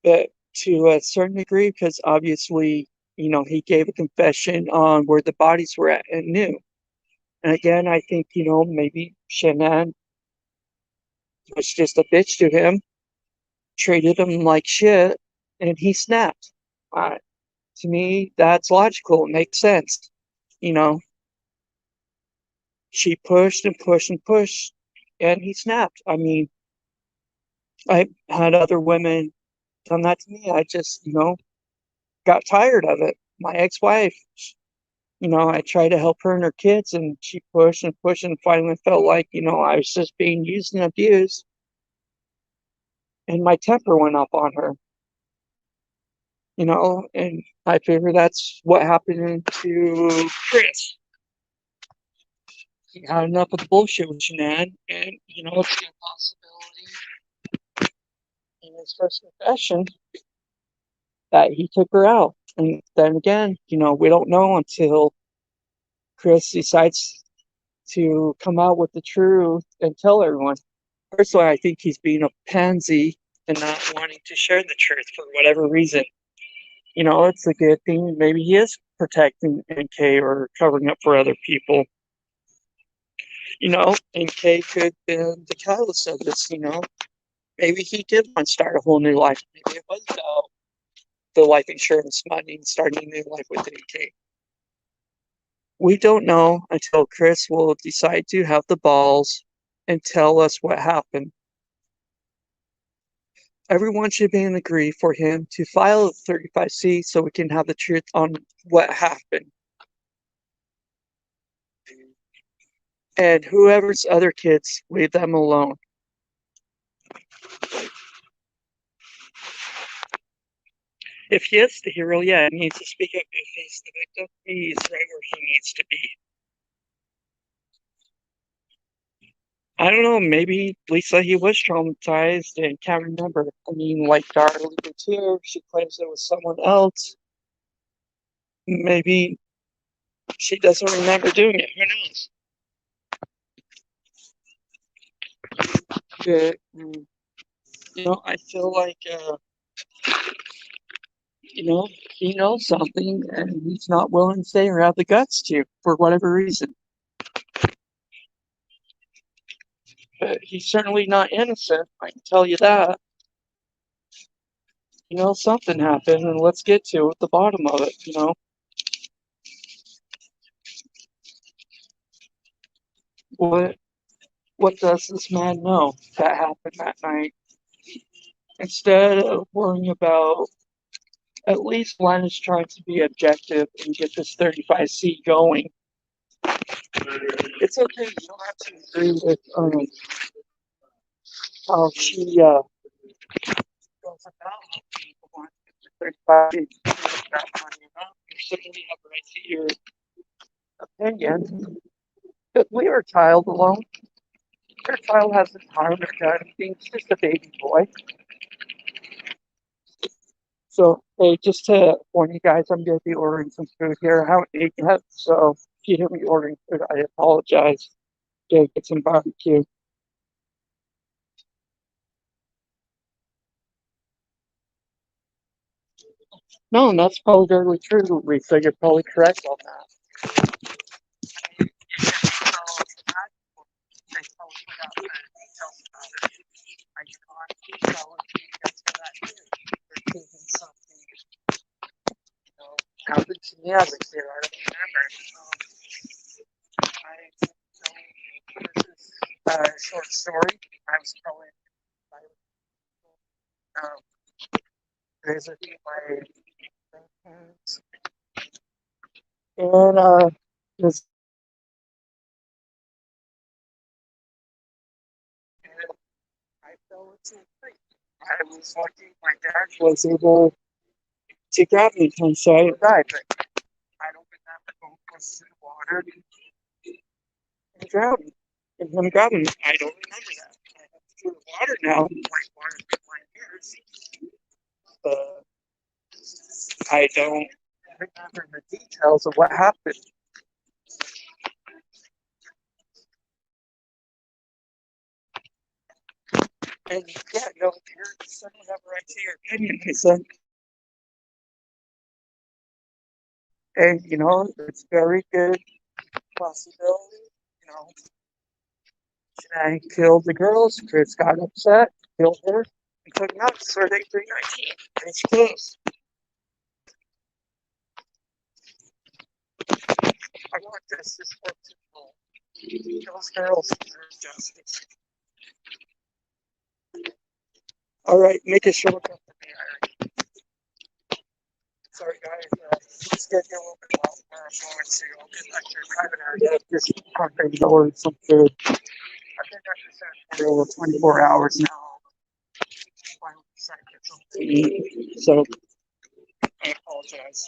S1: but to a certain degree, because obviously, he gave a confession on where the bodies were at and knew. And again, I think, maybe Shanann was just a bitch to him, treated him like shit, and he snapped. To me, that's logical. It makes sense. She pushed and pushed and pushed, and he snapped. I mean, I had other women done that to me. I just, got tired of it. My ex-wife, I tried to help her and her kids, and she pushed and pushed and finally felt like, I was just being used and abused. And my temper went up on her, and I figure that's what happened to Chris. He had enough of the bullshit with Shanann, and, it's a possibility in his first confession that he took her out. And then again, we don't know until Chris decides to come out with the truth and tell everyone. Personally, I think he's being a pansy and not wanting to share the truth for whatever reason. It's a good thing. Maybe he is protecting NK or covering up for other people. NK could have been the catalyst of this, Maybe he did want to start a whole new life. Maybe it was the life insurance money and starting a new life with NK. We don't know until Chris will decide to have the balls and tell us what happened. Everyone should be in agree for him to file a 35C so we can have the truth on what happened. And whoever's other kids, leave them alone. If he is the hero, yeah, he needs to speak up. If he's the victim, he's right where he needs to be. I don't know, maybe Lisa, he was traumatized and can't remember. I mean, like Darlene too, she claims it was someone else. Maybe she doesn't remember doing it. Who knows? I feel like, he knows something and he's not willing to say or have the guts to, for whatever reason. but he's certainly not innocent. I can tell you that. Something happened, and let's get to the bottom of it. What what does this man know that happened that night? Instead of worrying about, at least Glenn is trying to be objective and get this 35C going. It's okay, you don't have to agree with how she goes about looking for 35C that money enough. You certainly have a right to your opinion. But we are a child alone. Your child hasn't harmed or done anything. He's just a baby boy. So, hey, just to warn you guys, I'm going to be ordering some food here. I haven't eaten yet, so if you hear me ordering food, I apologize. Yeah, get some barbecue. No, and that's probably very true, Lisa. You're probably correct on that. Happened to me as a kid. I don't remember. This is a short story. I was probably visiting my grandparents, and this I fell into a creek. I was lucky my dad was able to grab me so I didn't die, but I don't think that boat was in the water and drowned me. And him grabbing me. I don't remember that. I have to do the water now. My water in my ears. But I don't remember the details of what happened. And yeah, no, you're certainly have a right to your opinion, he said. And it's very good possibility. You know, should I kill the girls? Chris got upset, killed her, and took him out to start 319. Case closed. I want this court to know. Those girls deserve justice. All right, make a short up for me, Larry. Sorry, guys. Let's get you a little bit loud. I'm going to. I'll get back to your private area. Just conquering the order some food. I've been back for over 24 hours now. Finally decided to get something to eat. So I apologize.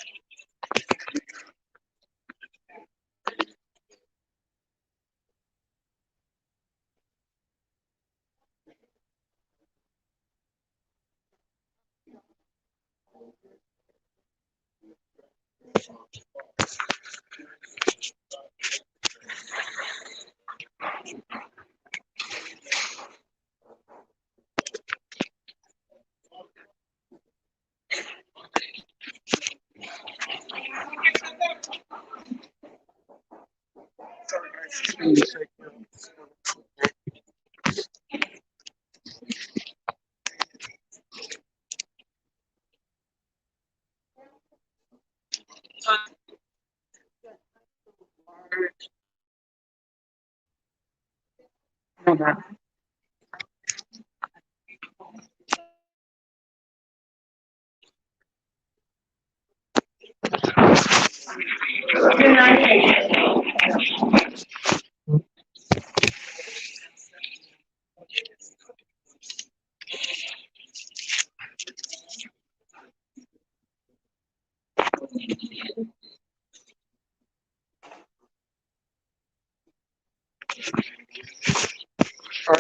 S1: Sorry, guys. Just give me a second. Okay.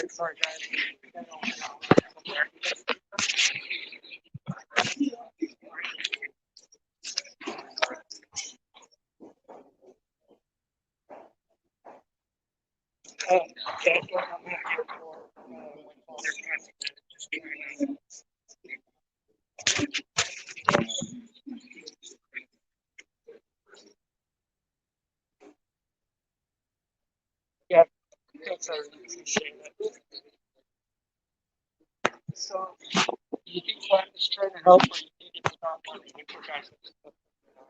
S1: Sorry, guys. Yeah, Thanks, I really appreciate it. So, you think Glenn is trying to help, or you think it's about money? What's your guys' opinion on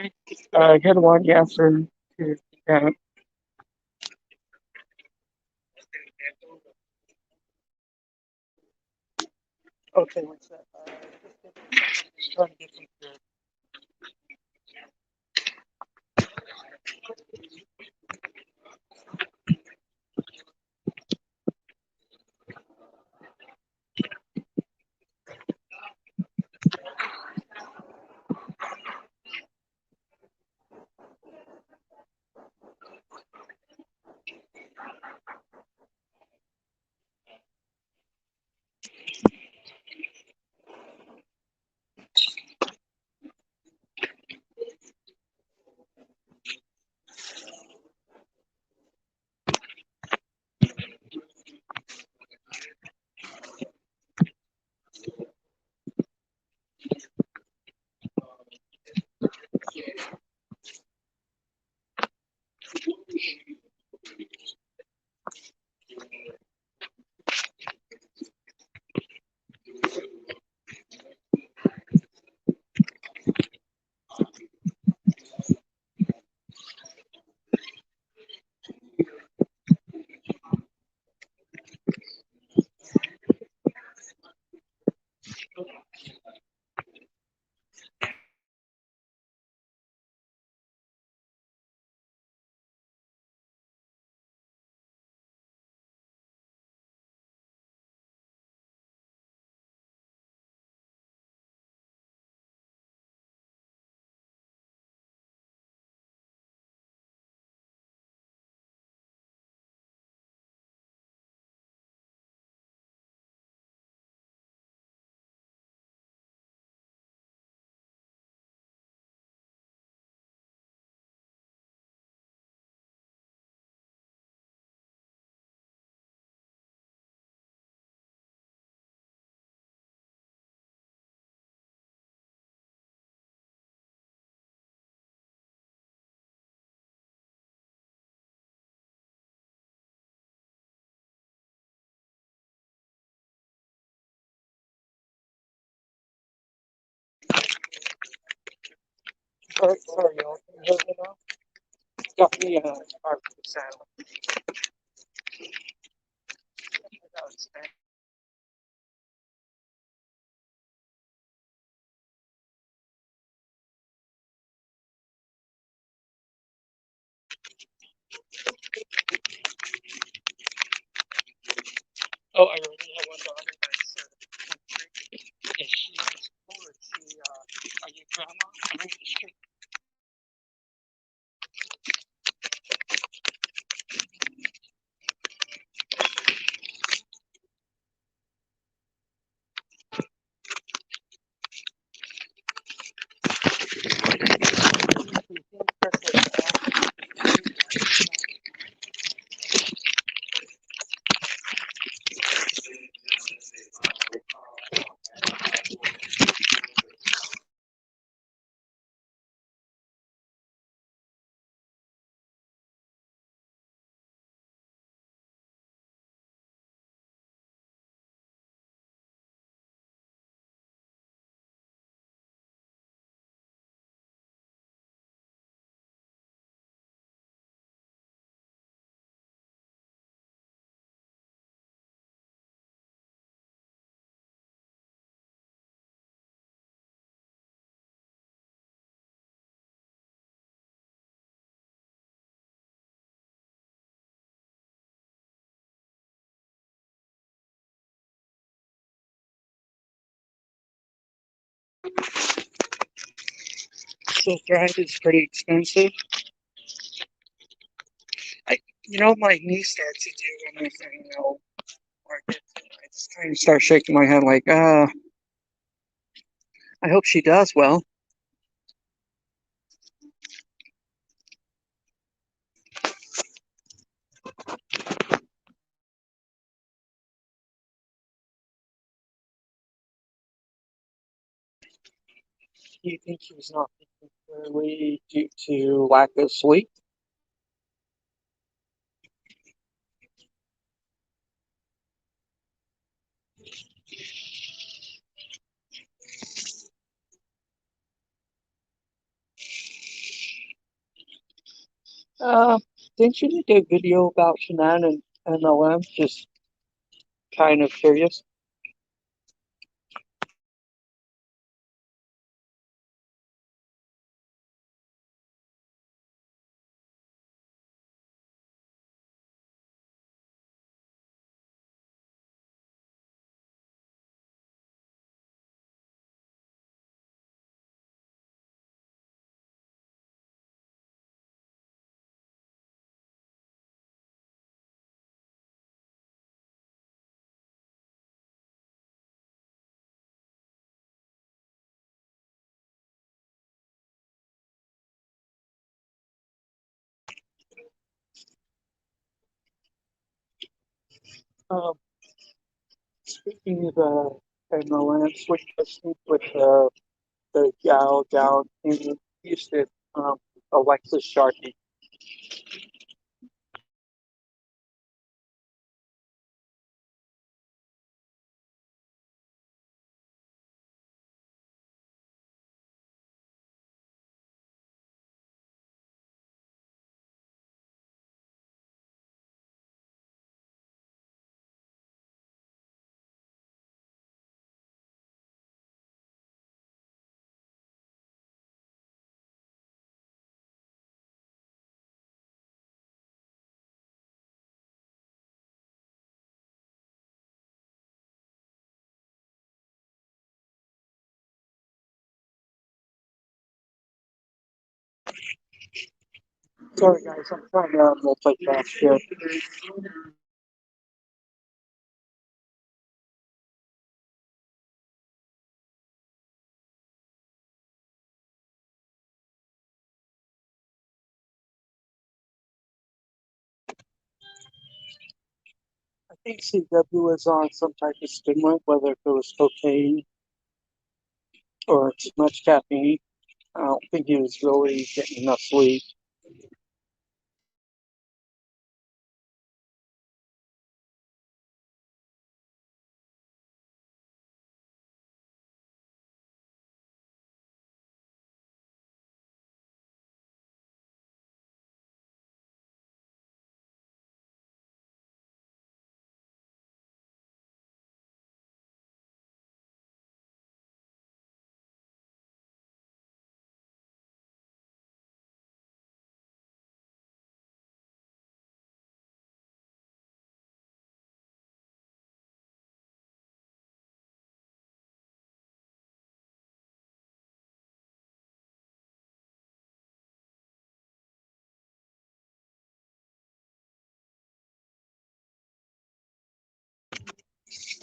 S1: it? Okay. Good one, yeah, yeah. Okay, what's that? Just trying to get some good. Sorry, y'all. Can you hear me now? Got me hard for the sound. Oh, I already have one daughter that's is she in school or is she are you grandma? I mean, is she so drive is pretty expensive? I my niece starts to do anything, market. I just kind of start shaking my head like, I hope she does well. Do you think he's not thinking clearly due to lack of sleep? Uh, didn't you make a video about Shanann and MLM? Just kind of curious. Um, speaking of MLM, what do you guys think with the gal down in Houston, Alexis Sharkey? Sorry guys, I'm trying to multitask here. I think CW was on some type of stimulant, whether it was cocaine or too much caffeine. I don't think he was really getting enough sleep.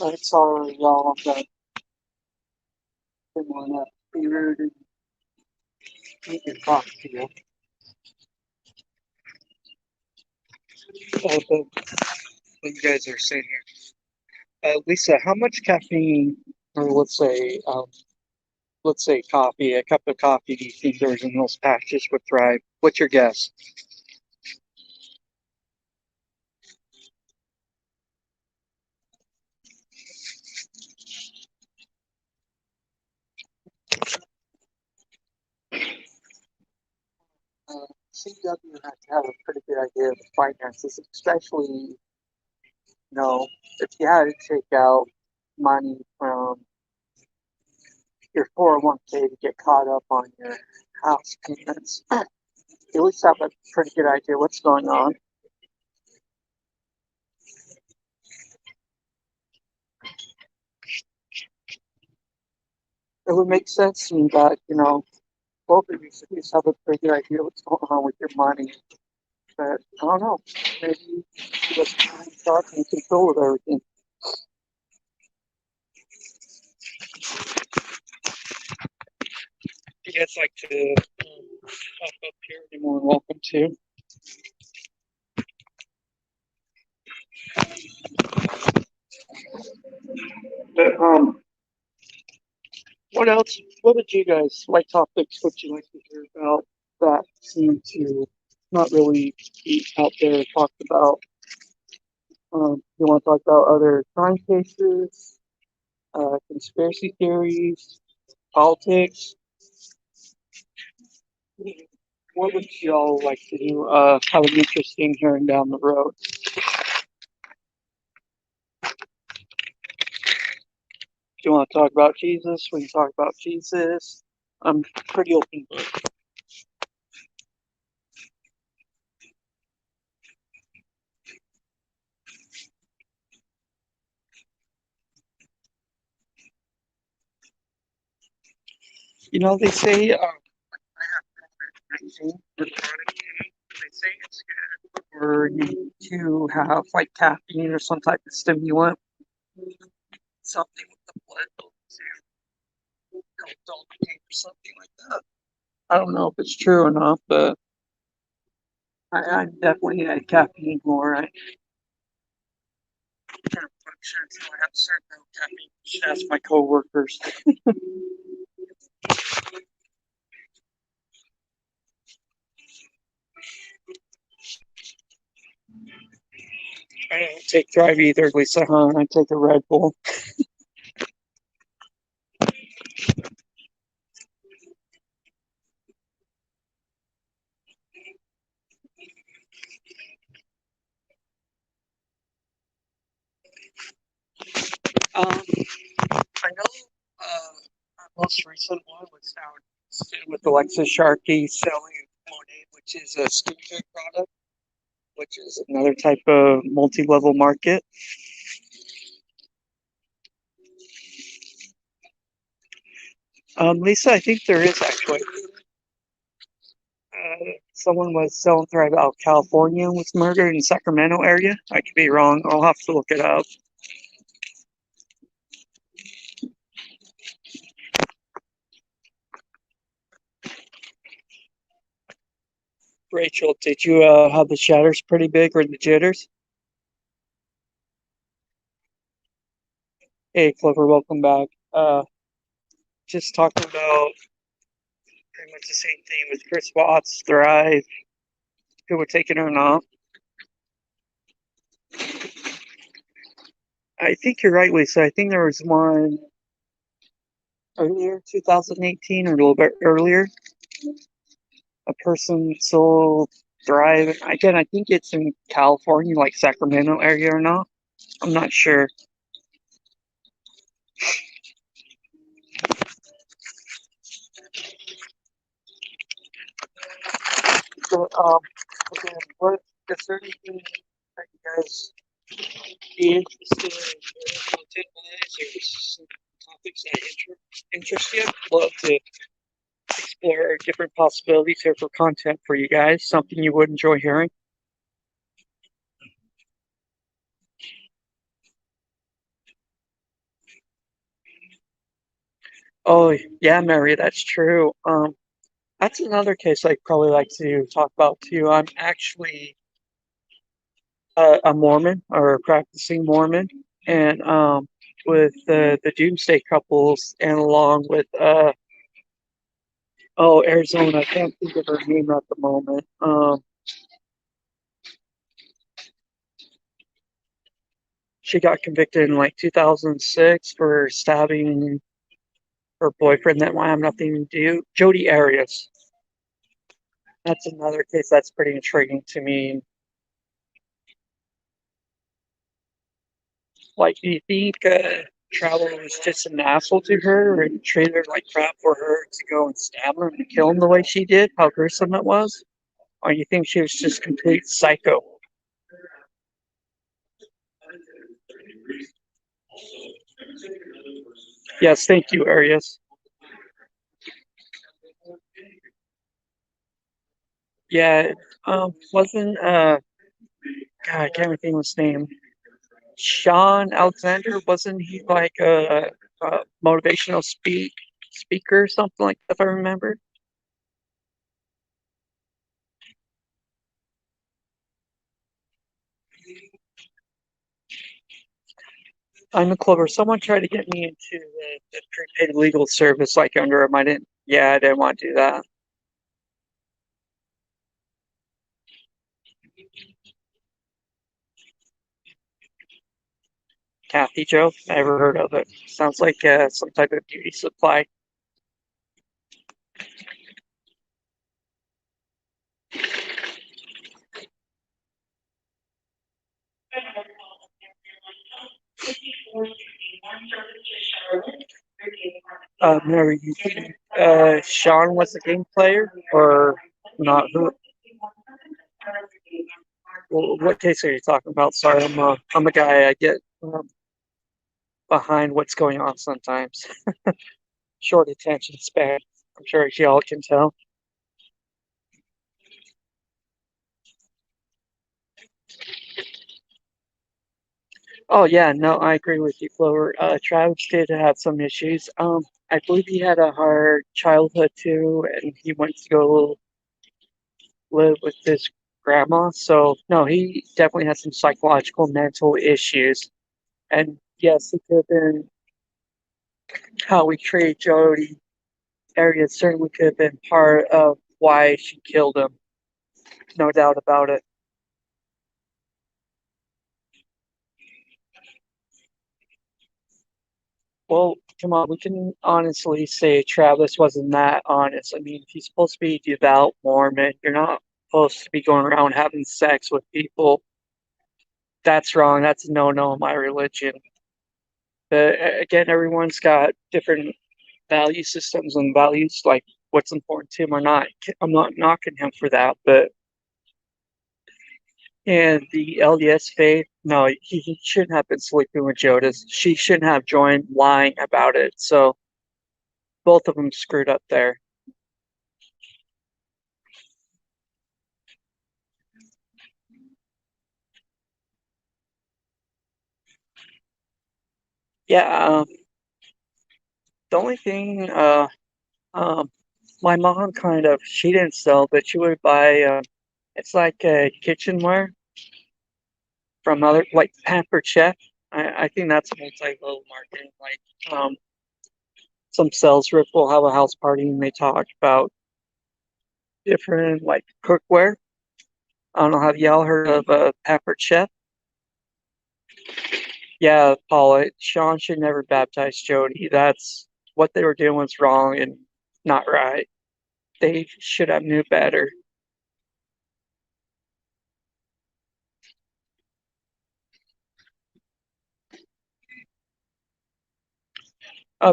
S1: I'm sorry, y'all, that didn't want to be rude and make you talk to you. But what you guys are saying here. Lisa, how much caffeine, or let's say coffee, a cup of coffee, do you think there's in those patches with Thrive? What's your guess? CW has to have a pretty good idea of the finances, especially, if you had to take out money from your 401k to get caught up on your house payments. You at least have a pretty good idea what's going on. It would make sense to me that, both of you should at least have a pretty good idea what's going on with your money. But I don't know. Maybe you just start in control of everything. If you guys like to pop up here, you're more than welcome to. But what else? What would you guys like topics? Would you like to hear about that seem to not really be out there talked about? You want to talk about other crime cases, conspiracy theories, politics? What would y'all like to do? Have an interesting hearing down the road? Do you want to talk about Jesus? We can talk about Jesus. I'm pretty open book. You know, they say I have COVID-19 with chronic pain. They say it's good for you to have like caffeine or some type of stimulant, something with the blood to help dull the pain or something like that. I don't know if it's true or not, but I definitely had caffeine more. I can't function until I have a certain amount of caffeine. You should ask my coworkers. I don't take Thrive either, Lisa, huh? I take a Red Bull. I know our most recent one was down with Alexa Sharkey selling Monet, which is a skincare product, which is another type of multi-level market. Lisa, I think there is actually. Someone was selling Thrive out of California and was murdered in Sacramento area. I could be wrong. I'll have to look it up. Rachel, did you have the shatters pretty big or the jitters? Hey, Clover, welcome back. Just talking about pretty much the same thing with Chris Watts, Thrive, who were taking her or not. I think you're right, Lisa. I think there was one earlier, 2018 or a little bit earlier. A person sold Thrive. Again, I think it's in California, like Sacramento area or not. I'm not sure. So, again, what is there anything that you guys be interested in hearing content wise or some topics that interest you? I'd love to explore different possibilities here for content for you guys. Something you would enjoy hearing. Oh yeah, Mary, that's true. That's another case I'd probably like to talk about too. I'm actually a Mormon or a practicing Mormon, and with the Doomsday couples, and along with Arizona. I can't think of her name at the moment. She got convicted in like 2006 for stabbing her boyfriend that might have nothing to do. Jodi Arias. That's another case that's pretty intriguing to me. Like, do you think Travel was just an asshole to her and treated her like crap for her to go and stab him and kill him the way she did? How gruesome it was? Or you think she was just complete psycho? Yes, thank you, Arias. Yeah, wasn't God, I can't remember his name. Sean Alexander, wasn't he like a motivational speaker or something like that, if I remember? I'm a Clover. Someone tried to get me into the the prepaid legal service like under him. I didn't want to do that. Kathy Joe, never heard of it. Sounds like some type of beauty supply. Mary, Sean was a game player or not? What case are you talking about? Sorry, I'm a guy. I get behind what's going on sometimes. Short attention span. I'm sure y'all can tell. Oh yeah, no, I agree with you, Clover. Travis did have some issues. I believe he had a hard childhood too, and he went to go live with his grandma. So no, he definitely has some psychological, mental issues. And yes, it could have been how we treated Jody. Area certainly could have been part of why she killed him. No doubt about it. Well, come on, we can honestly say Travis wasn't that honest. I mean, if he's supposed to be devout Mormon, you're not supposed to be going around having sex with people. That's wrong. That's a no-no in my religion. But again, everyone's got different value systems and values, like what's important to him or not. I'm not knocking him for that, but in the LDS faith, no, he shouldn't have been sleeping with Jodas. She shouldn't have joined lying about it. So both of them screwed up there. Yeah, the only thing, um, my mom kind of, she didn't sell, but she would buy, it's like kitchenware from other, like Pampered Chef. I think that's multi-level marketing. Like, some sales rep will have a house party and they talk about different, like, cookware. I don't know, have y'all heard of Pampered Chef? Yeah, Paula, Sean should never baptize Jody. That's what they were doing was wrong and not right. They should have knew better.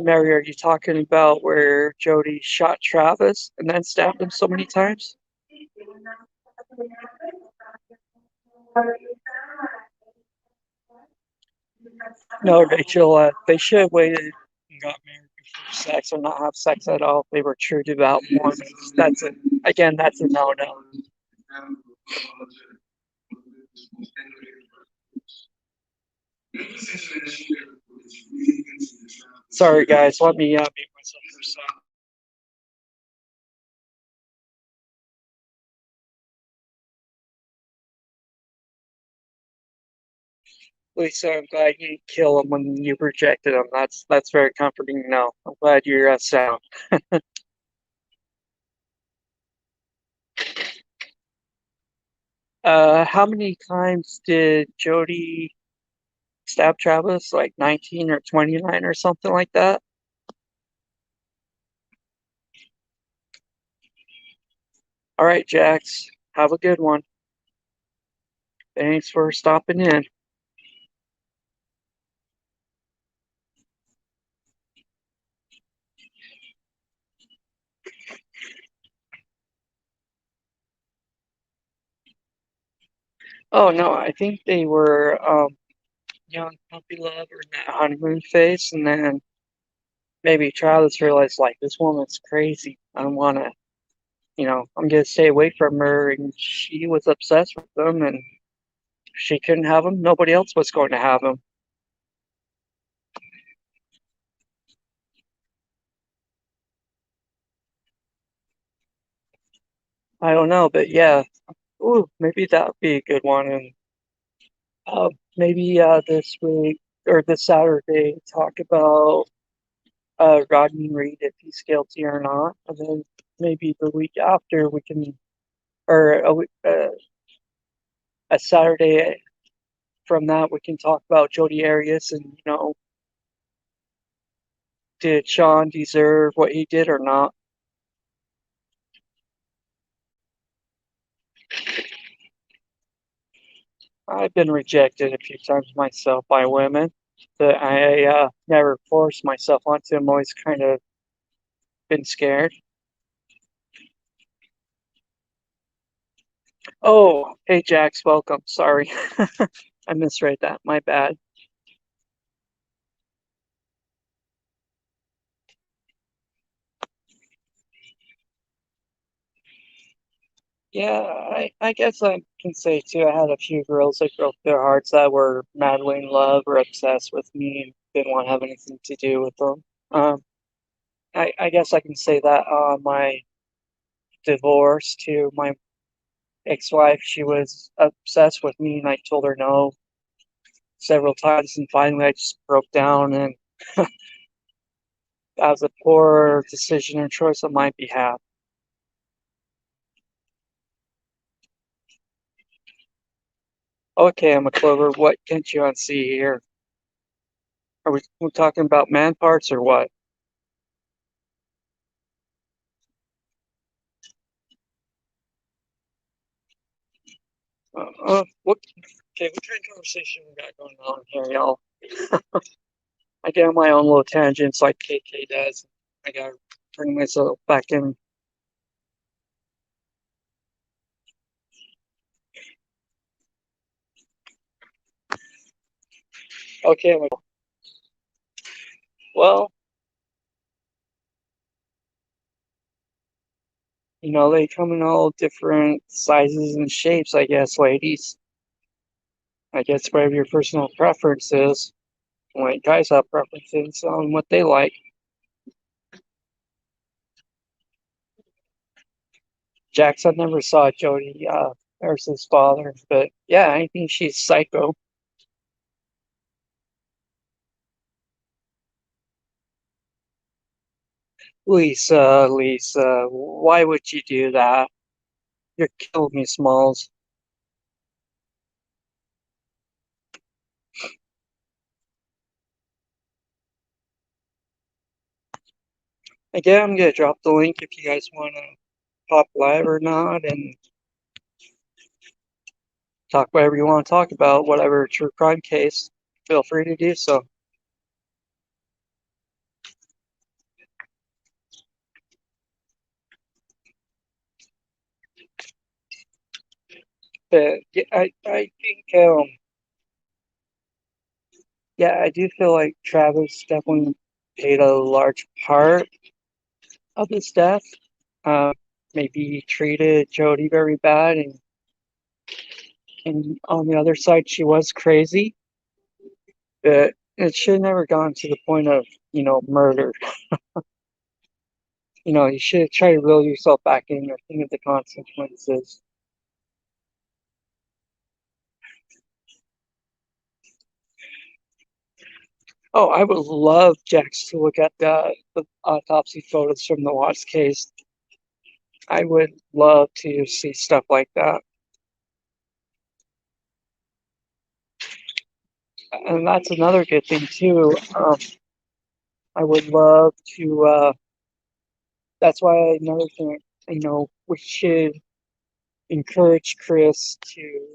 S1: Mary, are you talking about where Jody shot Travis and then stabbed him so many times? No, Rachel, they should have waited and got married before sex or not have sex at all if they were true devout Mormons. That's it. Again, that's a no-no. Sorry, guys. Let me mute myself for a second. Lisa, I'm glad you didn't kill him when you rejected him. That's very comforting to know. I'm glad you're sound. How many times did Jody stab Travis? Like 19 or 29 or something like that? All right, Jax. Have a good one. Thanks for stopping in. Oh no, I think they were young puppy love or in that honeymoon phase, and then maybe Travis realized like this woman's crazy. I don't want to, I'm gonna stay away from her, and she was obsessed with him, and she couldn't have him. Nobody else was going to have him. I don't know, but yeah, ooh, maybe that would be a good one, and maybe this week or this Saturday talk about Rodney Reed if he's guilty or not, and then maybe the week after we can, or a Saturday from that we can talk about Jody Arias and did Sean deserve what he did or not? I've been rejected a few times myself by women that I never forced myself onto. I'm always kind of been scared. Oh, hey Jax, welcome. Sorry, I misread that. My bad. Yeah, I guess I can say too. I had a few girls that broke their hearts that were madly in love or obsessed with me and didn't want to have anything to do with them. I guess I can say that on my divorce to my ex-wife, she was obsessed with me, and I told her no several times, and finally I just broke down, and that was a poor decision and choice on my behalf. Okay, Emma Clover, what can't you unsee here? Are we talking about man parts or what? What? Okay, what kind of conversation we got going on here, y'all? I get on my own little tangents like KK does. I gotta bring myself back in. Okay, well, they come in all different sizes and shapes, I guess, ladies. I guess whatever your personal preference is. Like guys have preferences on what they like. Jackson never saw Jody Harrison's father, but yeah, I think she's psycho. Lisa, why would you do that? You're killing me, Smalls. Again, I'm gonna drop the link if you guys want to pop live or not, and talk whatever you want to talk about, whatever true crime case. Feel free to do so. But yeah, I think yeah, I do feel like Travis definitely played a large part of his death. Uh, Maybe he treated Jody very bad, and on the other side, she was crazy. But it should have never gone to the point of murder. You should try to reel yourself back in or think of the consequences. Oh, I would love Jax to look at the autopsy photos from the Watts case. I would love to see stuff like that. And that's another good thing too. I would love to. That's why another thing, we should encourage Chris to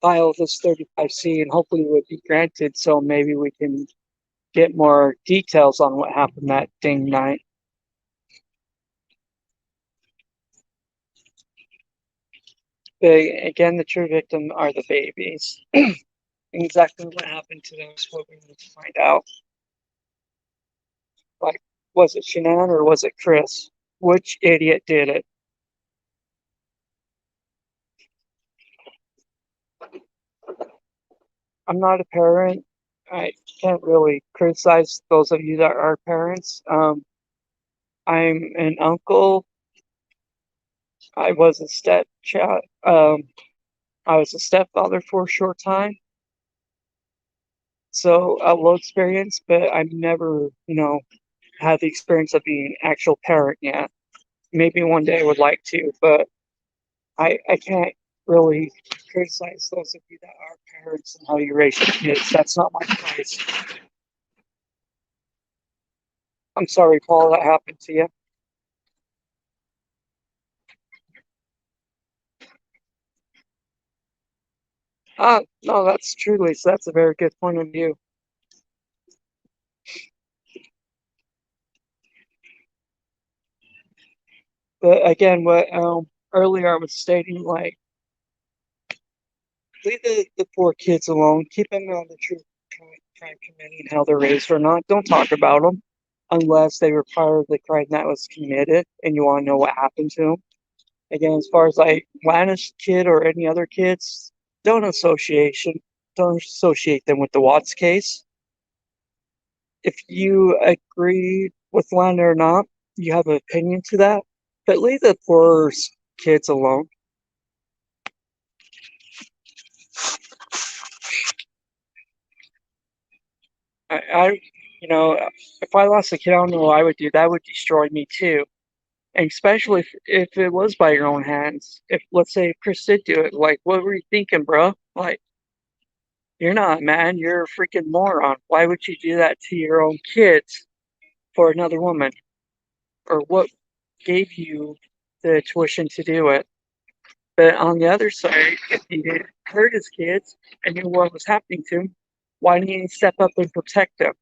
S1: file this 35C, and hopefully it would be granted. So maybe we can get more details on what happened that dang night. But again, the true victim are the babies. Exactly what happened to them is what we need to find out. Like, was it Shanann or was it Chris? Which idiot did it? I'm not a parent. I can't really criticize those of you that are parents. I'm an uncle. I was a stepchild. I was a stepfather for a short time, so a little experience, but I'm never, had the experience of being an actual parent yet. Maybe one day I would like to, but I can't really criticize those of you that are parents and how you raise your kids. That's not my place. I'm sorry, Paul, that happened to you. No, that's truly, so that's a very good point of view. But again, what earlier I was stating, like, leave the poor kids alone. Keep them on the true crime committee and how they're raised or not. Don't talk about them unless they were part of the crime that was committed and you want to know what happened to them. Again, as far as like Lana's kid or any other kids, don't don't associate them with the Watts case. If you agree with Lana or not, you have an opinion to that, but leave the poor kids alone. I, if I lost a kid, I don't know what I would do. That would destroy me too. And especially if it was by your own hands. If, let's say, Chris did do it, like, what were you thinking, bro? Like, you're not, man. You're a freaking moron. Why would you do that to your own kids for another woman? Or what gave you the tuition to do it? But on the other side, if he did hurt his kids and knew what was happening to him, why didn't he step up and protect them?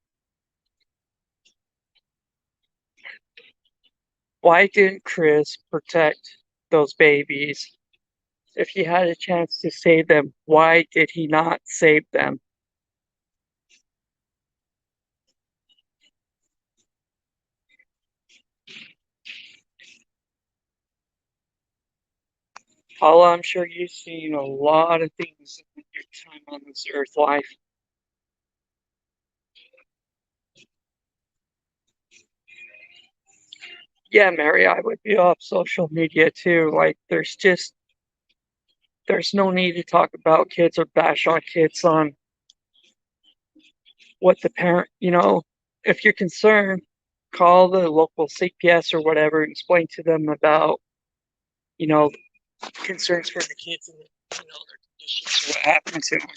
S1: Why didn't Chris protect those babies? If he had a chance to save them, why did he not save them? Paula, I'm sure you've seen a lot of things in your time on this earth life. Yeah, Mary, I would be off social media too. Like, there's no need to talk about kids or bash on kids on what the parent, if you're concerned, call the local CPS or whatever and explain to them about, you know, concerns for the kids and, their conditions, what happened to them.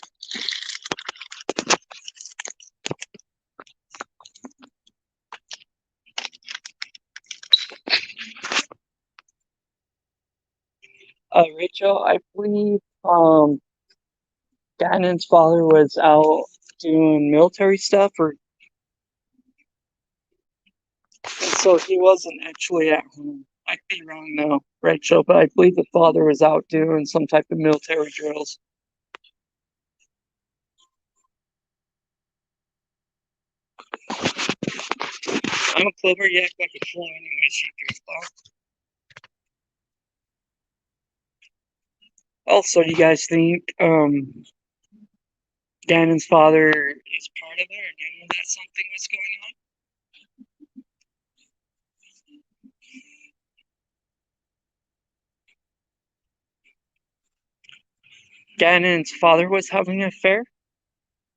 S1: Rachel, I believe Gannon's father was out doing military stuff, and so he wasn't actually at home. I'd be wrong though, Rachel, but I believe the father was out doing some type of military drills. I'm a clever, you act like a fool anyways, you goofball. Also, you guys think Gannon's father is part of it, or knew that something was going on? Gannon's father was having an affair?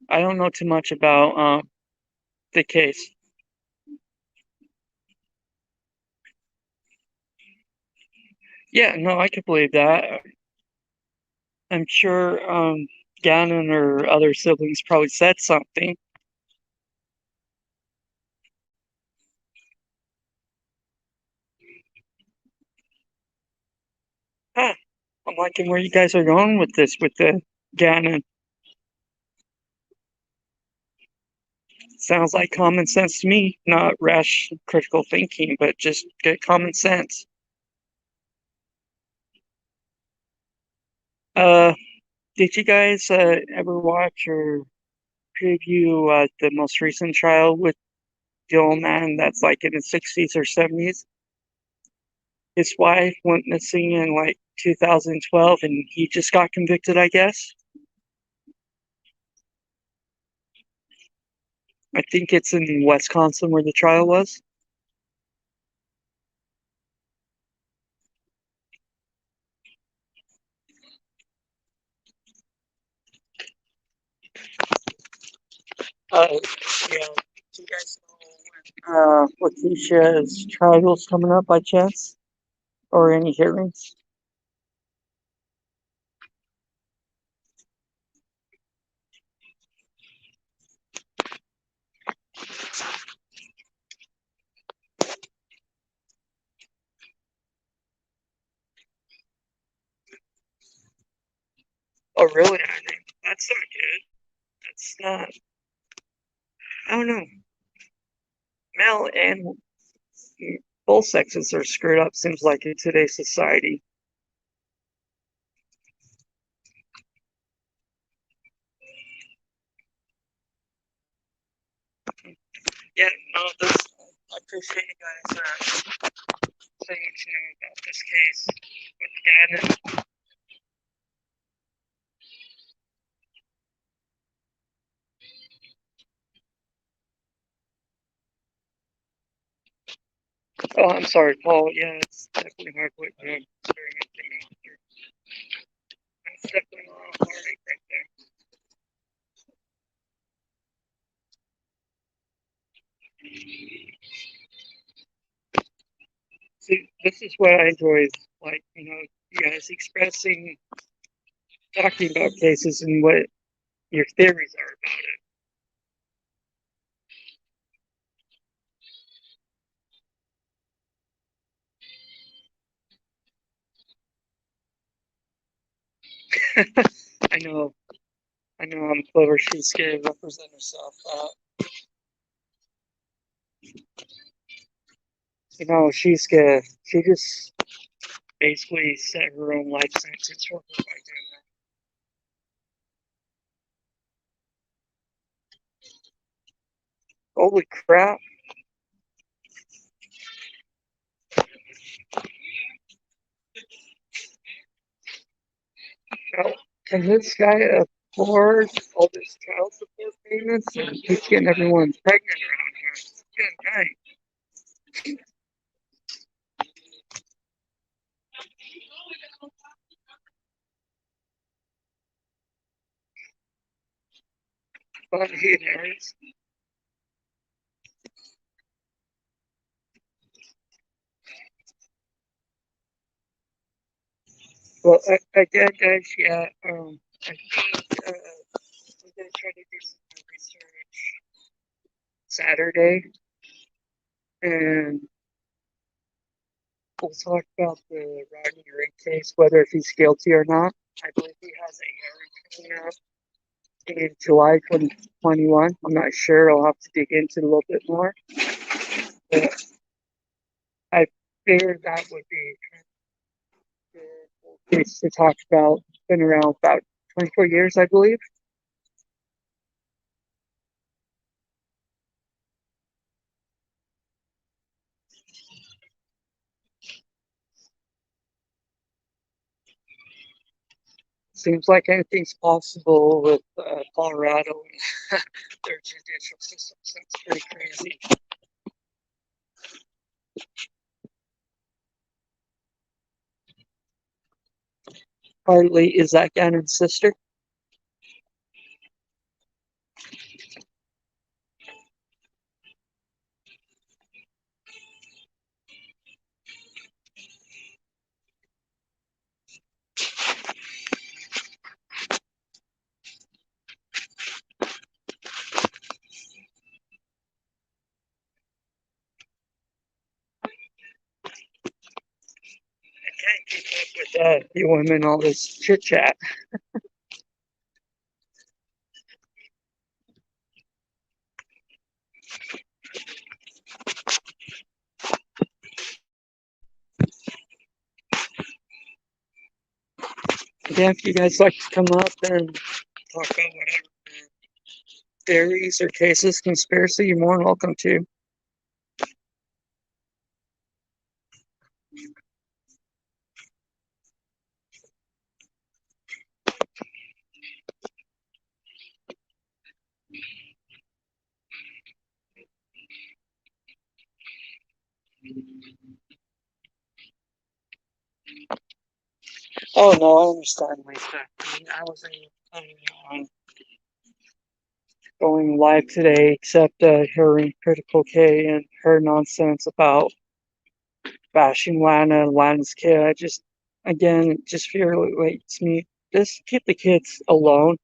S1: I don't know too much about the case. Yeah, no, I could believe that. I'm sure Gannon or other siblings probably said something. Huh. I'm liking where you guys are going with this, with the Gannon. Sounds like common sense to me, not rash critical thinking, but just good common sense. Uh, did you guys ever watch or preview the most recent trial with the old man that's like in his 60s or 70s? His wife went missing in like 2012 and he just got convicted, I guess. I think it's in Wisconsin where the trial was. Uh, yeah. Do you guys know Letitia's trials coming up by chance? Or any hearings? Oh, really? That's not good. That's not. I don't know. Male and both sexes are screwed up, seems like, in today's society. Yeah, no, this, I appreciate you guys saying what you know about this case with Gannon. Oh, I'm sorry, Paul. Yeah, it's definitely hard with experimenting out there. That's definitely a lot of heartache right there. See, this is what I enjoy, like, you guys expressing, talking about cases and what your theories are about it. I know I'm clever. She's gonna represent herself. She's gonna, she just basically set her own life sentence for her by doing that. Holy crap. Now, can this guy afford all these child support payments and keeps getting everyone pregnant around here? Good night. But he is. Well, again, guys, yeah, I think I'm gonna try to do some more research Saturday, and we'll talk about the Rodney Ring case, whether if he's guilty or not. I believe he has a hearing coming up in July 2021. I'm not sure. I'll have to dig into it a little bit more. But I figured that would be a good case to talk about. It's been around about 24 years, I believe. Seems like anything's possible with Colorado and their judicial system. That's pretty crazy. Partly, is that Gannon's sister? I can't keep up with you women, all this chit chat. Yeah, if you guys like to come up and talk about whatever theories or cases, conspiracy, you're more than welcome to. Oh no, I understand, Lisa. I mean, I wasn't planning on going live today, except hearing Critical K and her nonsense about bashing Lana and Lana's kid. Again, it just irritates me. Just keep the kids alone.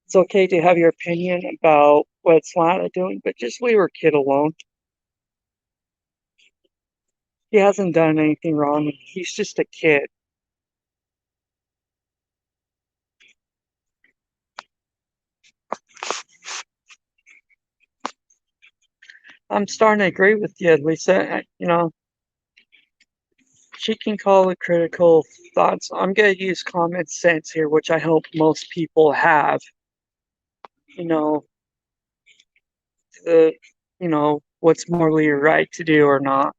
S1: It's okay to have your opinion about what's Lana doing, but just leave her kid alone. He hasn't done anything wrong. He's just a kid. I'm starting to agree with you, Lisa. She can call it critical thoughts. I'm going to use common sense here, which I hope most people have. You know, the, what's morally right to do or not.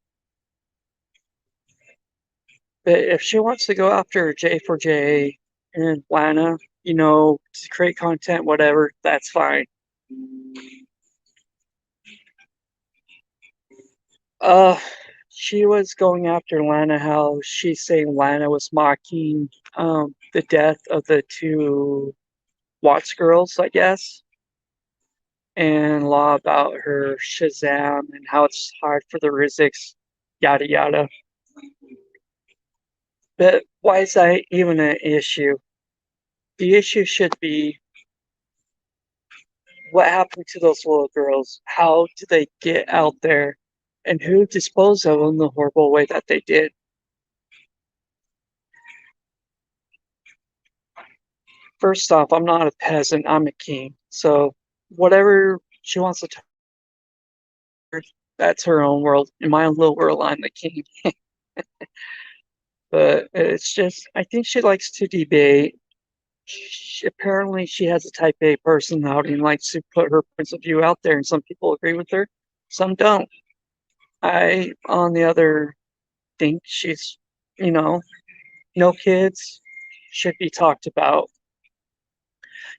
S1: But if she wants to go after J4J and Lana, to create content, whatever, that's fine. She was going after Lana, how she's saying Lana was mocking the death of the two Watts girls, I guess, and law about her Shazam and how it's hard for the Riziks, yada yada. But why is that even an issue? The issue should be what happened to those little girls? How did they get out there? And who disposed of them the horrible way that they did? First off, I'm not a peasant, I'm a king. So whatever she wants to talk, that's her own world. In my own little world, I'm the king. But it's just, I think she likes to debate. Apparently, she has a type A personality and likes to put her points of view out there, and some people agree with her, some don't. I, on the other, think she's, no kids should be talked about.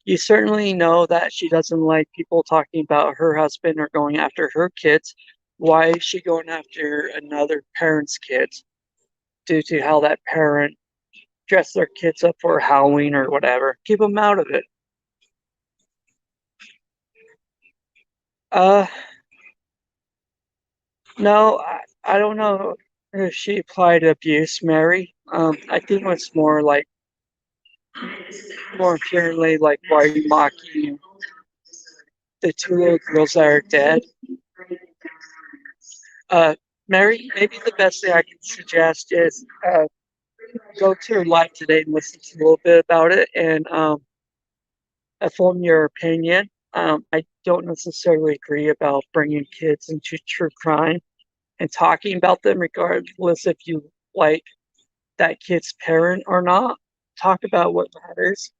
S1: You certainly know that she doesn't like people talking about her husband or going after her kids. Why is she going after another parent's kids due to how that parent dressed their kids up for Halloween or whatever? Keep them out of it. Uh, no, I don't know if she applied abuse, Mary. I think it's more like, more purely like, why are you mocking the two little girls that are dead? Uh, Mary, maybe the best thing I can suggest is go to her live today and listen to a little bit about it and form your opinion. I don't necessarily agree about bringing kids into true crime and talking about them, regardless if you like that kid's parent or not. Talk about what matters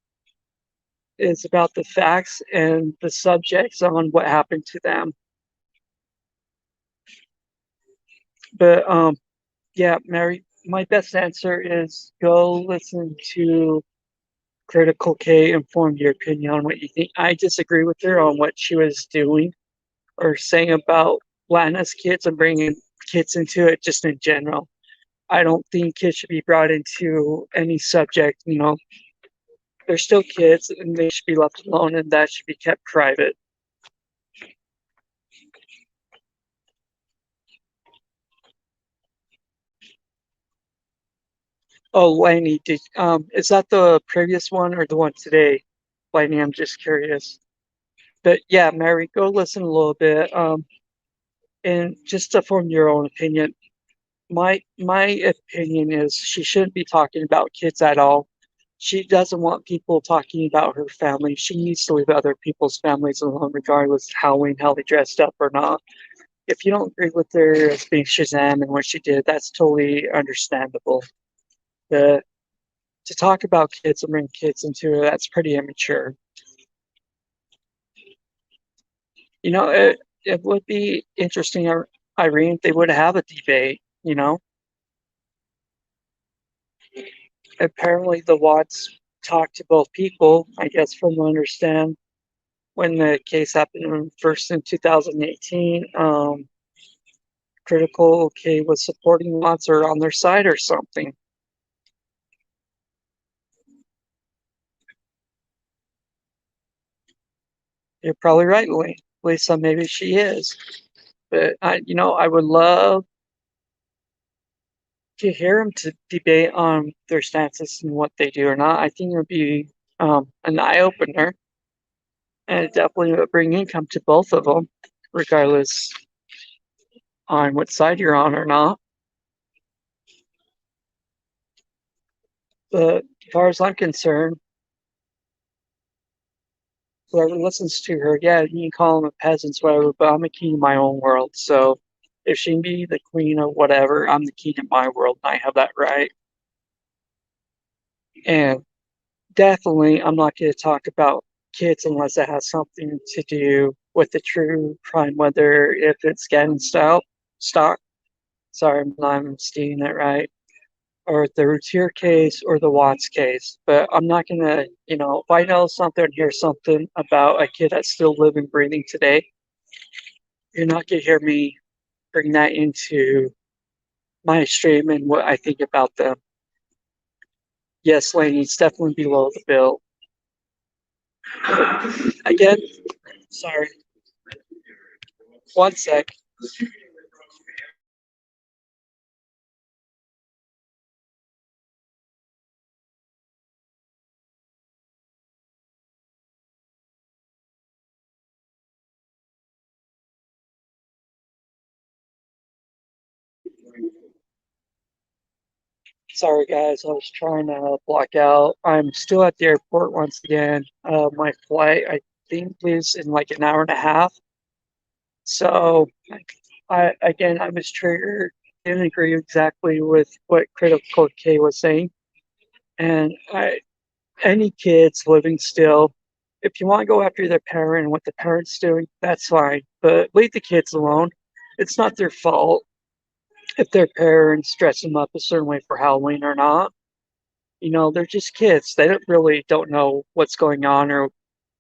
S1: is about the facts and the subjects on what happened to them. But yeah, Mary, my best answer is go listen to Critical K and form your opinion on what you think. I disagree with her on what she was doing or saying about Lana's kids and bringing kids into it just in general. I don't think kids should be brought into any subject. They're still kids and they should be left alone, and that should be kept private. Oh, Lainey, is that the previous one or the one today? Lainey, I'm just curious. But yeah, Mary, go listen a little bit. And just to form your own opinion, my opinion is she shouldn't be talking about kids at all. She doesn't want people talking about her family. She needs to leave other people's families alone, regardless of how they dressed up or not. If you don't agree with her as being Shazam and what she did, that's totally understandable. But to talk about kids and bring kids into it, that's pretty immature. It would be interesting, Irene, if they would have a debate. Apparently the Watts talked to both people, I guess, from what I understand, when the case happened first in 2018. Critical K was supporting Watts or on their side or something. You're probably right, Lisa. Maybe she is. But I would love to hear them to debate on their stances and what they do or not. I think it would be an eye opener, and it definitely would bring income to both of them, regardless on what side you're on or not. But as far as I'm concerned, whoever listens to her, yeah, you can call them a peasants, whatever, but I'm a king of my own world. So if she can be the queen of whatever, I'm the king of my world, and I have that right. And definitely, I'm not going to talk about kids unless it has something to do with the true crime, whether if it's getting stock. Sorry, I'm stating it right, or the Routier case or the Watts case. But I'm not going to, if I know something, hear something about a kid that's still living, breathing today, you're not going to hear me bring that into my stream and what I think about them. Yes, Laney's definitely below the belt. Again, sorry. One sec. Sorry, guys. I was trying to block out. I'm still at the airport once again. My flight, I think, leaves in like an hour and a half. So, I was triggered. Didn't agree exactly with what Critical K was saying. And any kids living still, if you want to go after their parent and what the parent's doing, that's fine. But leave the kids alone. It's not their fault if their parents dress them up a certain way for Halloween or not. They're just kids. They don't know what's going on or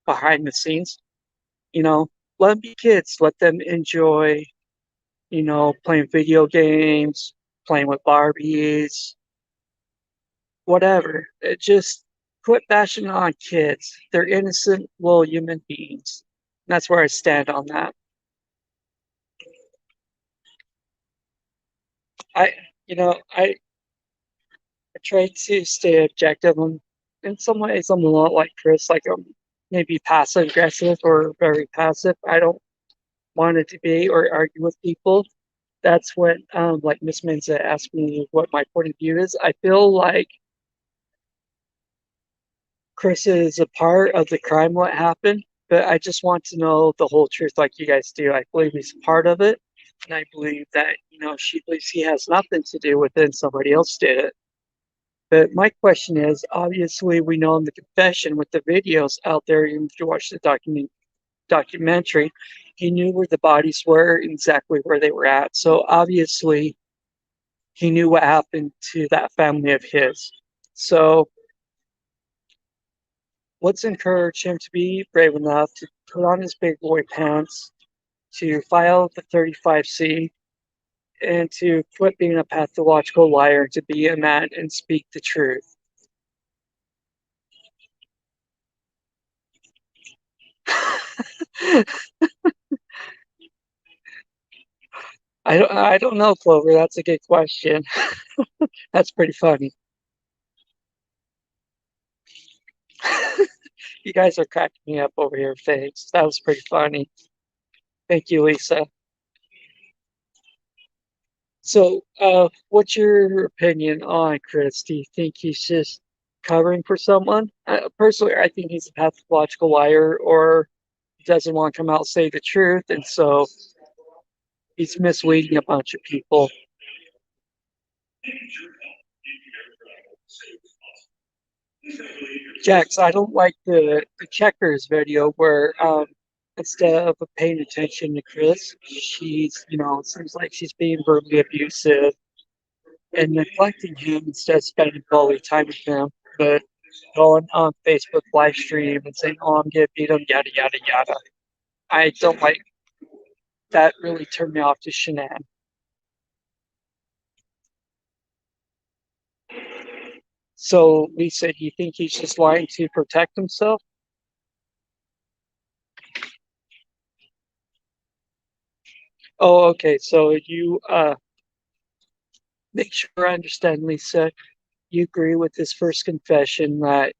S1: behind the scenes. You know, let them be kids. Let them enjoy, playing video games, playing with Barbies, whatever. It just quit bashing on kids. They're innocent little human beings. And that's where I stand on that. I, I try to stay objective. In some ways, I'm a lot like Chris. Like I'm maybe passive aggressive or very passive. I don't want to debate or argue with people. That's when, like Miss Menza asked me what my point of view is. I feel like Chris is a part of the crime, what happened, but I just want to know the whole truth like you guys do. I believe he's a part of it. And I believe that, she believes he has nothing to do with it and somebody else did it. But my question is, obviously, we know in the confession with the videos out there, even if you watch the documentary, he knew where the bodies were, exactly where they were at. So obviously, he knew what happened to that family of his. So let's encourage him to be brave enough to put on his big boy pants, to file the 35C, and to quit being a pathological liar, to be a man and speak the truth. I don't know, Clover. That's a good question. That's pretty funny. You guys are cracking me up over here, thanks. That was pretty funny. Thank you, Lisa. So, what's your opinion on Chris? Do you think he's just covering for someone? Personally, I think he's a pathological liar or doesn't want to come out and say the truth, and so he's misleading a bunch of people. Jax, I don't like the checkers video where instead of paying attention to Chris, she's, it seems like she's being verbally abusive and neglecting him instead of spending quality time with him. But going on Facebook live stream and saying, "Oh, I'm gonna beat him," yada yada yada. I don't like that. Really turned me off to Shanann. So Lisa, do you think he's just lying to protect himself? Oh, okay. So you make sure I understand, Lisa. You agree with his first confession that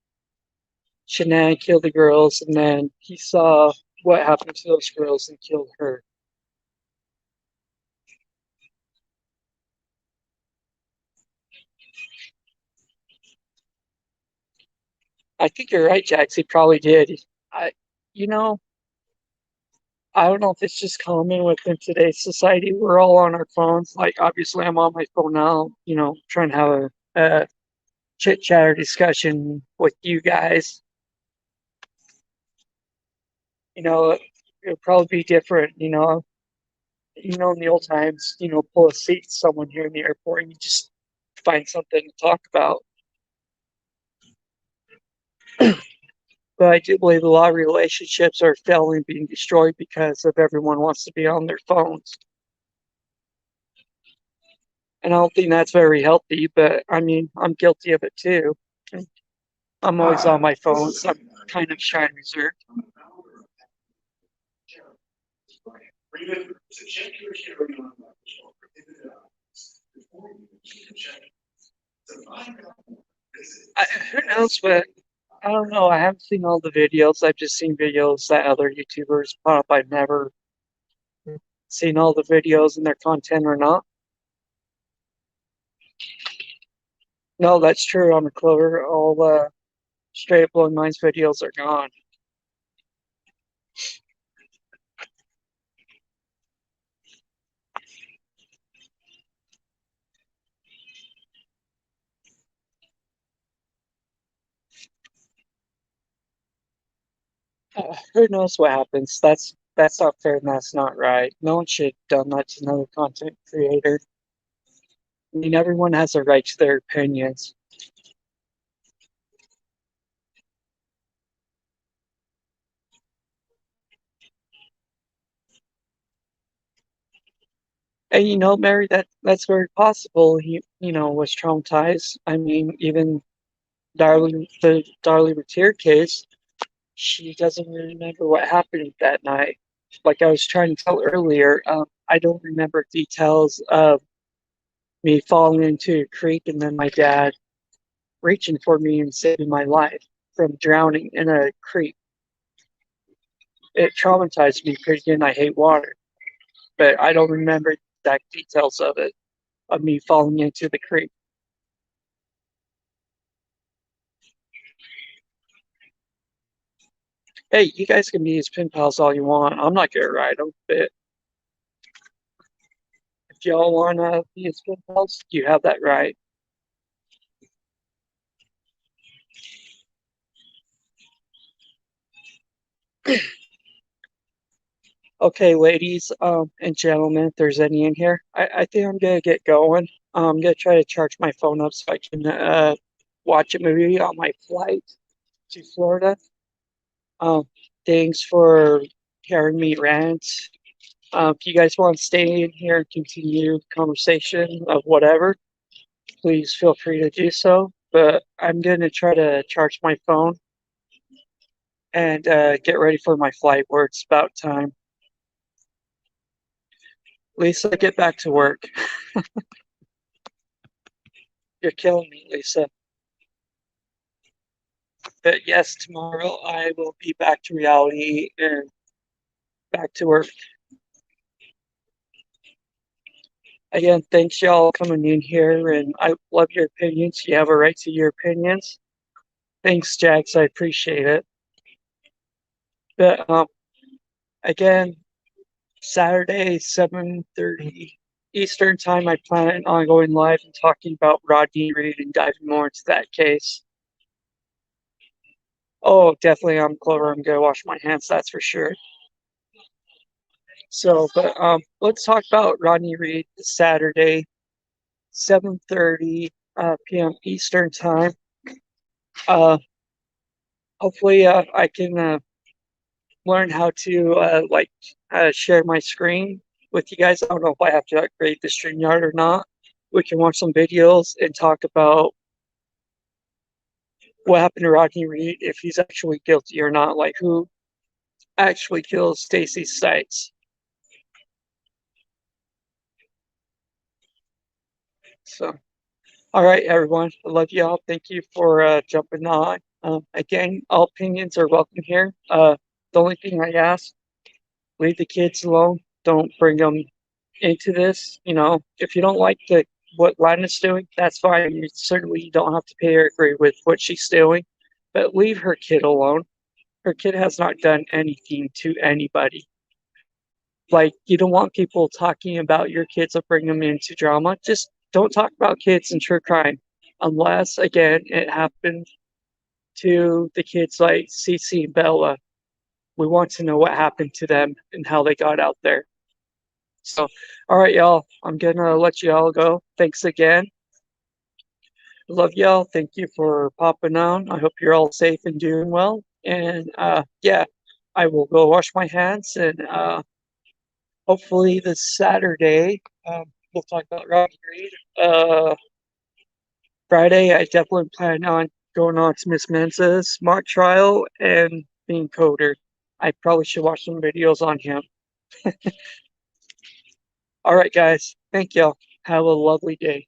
S1: Shanann killed the girls, and then he saw what happened to those girls and killed her. I think you're right, Jax. He probably did. I, you know, I don't know if it's just common within today's society. We're all on our phones. Like, obviously, I'm on my phone now, trying to have a chit chat or discussion with you guys. It'll probably be different, in the old times, pull a seat to someone here in the airport and you just find something to talk about. But I do believe a lot of relationships are failing, being destroyed because of everyone wants to be on their phones. And I don't think that's very healthy, but I mean, I'm guilty of it too. I'm always on my phone, so I'm kind of shy and reserved. Who knows, but I don't know. I haven't seen all the videos. I've just seen videos that other YouTubers put up. I've never seen all the videos and their content or not. No, that's true. On the Clover, all Straight Up Blowing Minds videos are gone. Who knows what happens? That's not fair and that's not right. No one should have done that to another content creator. I mean, everyone has a right to their opinions. And Mary, that's very possible. He, was traumatized. I mean, even the Darlie Retier case, she doesn't remember what happened that night. Like I was trying to tell earlier, I don't remember details of me falling into a creek and then my dad reaching for me and saving my life from drowning in a creek. It traumatized me because again, I hate water, but I don't remember exact details of it, of me falling into the creek. Hey, you guys can be his pen pals all you want. I'm not gonna ride them, but if y'all wanna be his pen pals, you have that right. Okay, ladies, and gentlemen, if there's any in here, I think I'm gonna get going. I'm gonna try to charge my phone up so I can watch a movie on my flight to Florida. Um, Thanks for hearing me rant. If you guys want to stay in here and continue the conversation of whatever, please feel free to do so. But I'm gonna try to charge my phone and get ready for my flight where it's about time. Lisa, get back to work. You're killing me, Lisa. But yes, tomorrow I will be back to reality and back to work. Again, thanks y'all coming in here, and I love your opinions. You have a right to your opinions. Thanks, Jax. I appreciate it. But again, Saturday, 7:30 Eastern time, I plan on going live and talking about Rodney Reed and diving more into that case. Oh, definitely I'm Clover. I'm gonna wash my hands, that's for sure. So, but let's talk about Rodney Reed Saturday, 7:30 p.m. Eastern time. Uh, Hopefully, I can learn how to share my screen with you guys. I don't know if I have to upgrade the StreamYard or not. We can watch some videos and talk about what happened to Rodney Reed, if he's actually guilty or not, like who actually killed Stacy Stites. So, all right, everyone. I love y'all. Thank you for jumping on. Again, all opinions are welcome here. The only thing I ask, leave the kids alone. Don't bring them into this. You know, if you don't like what Lana's doing, that's fine. You certainly don't have to pay or agree with what she's doing, but leave her kid alone. Her kid has not done anything to anybody. Like, you don't want people talking about your kids or bring them into drama. Just don't talk about kids and true crime, unless again it happened to the kids like Cece and Bella. We want to know what happened to them and how they got out there. So, all right, y'all. I'm gonna let y'all go. Thanks again. Love y'all. Thank you for popping on. I hope you're all safe and doing well. And yeah, I will go wash my hands and hopefully this Saturday, we'll talk about Rocky Reed. Friday, I definitely plan on going on to Miss Mensa's mock trial and being coder. I probably should watch some videos on him. All right, guys. Thank y'all. Have a lovely day.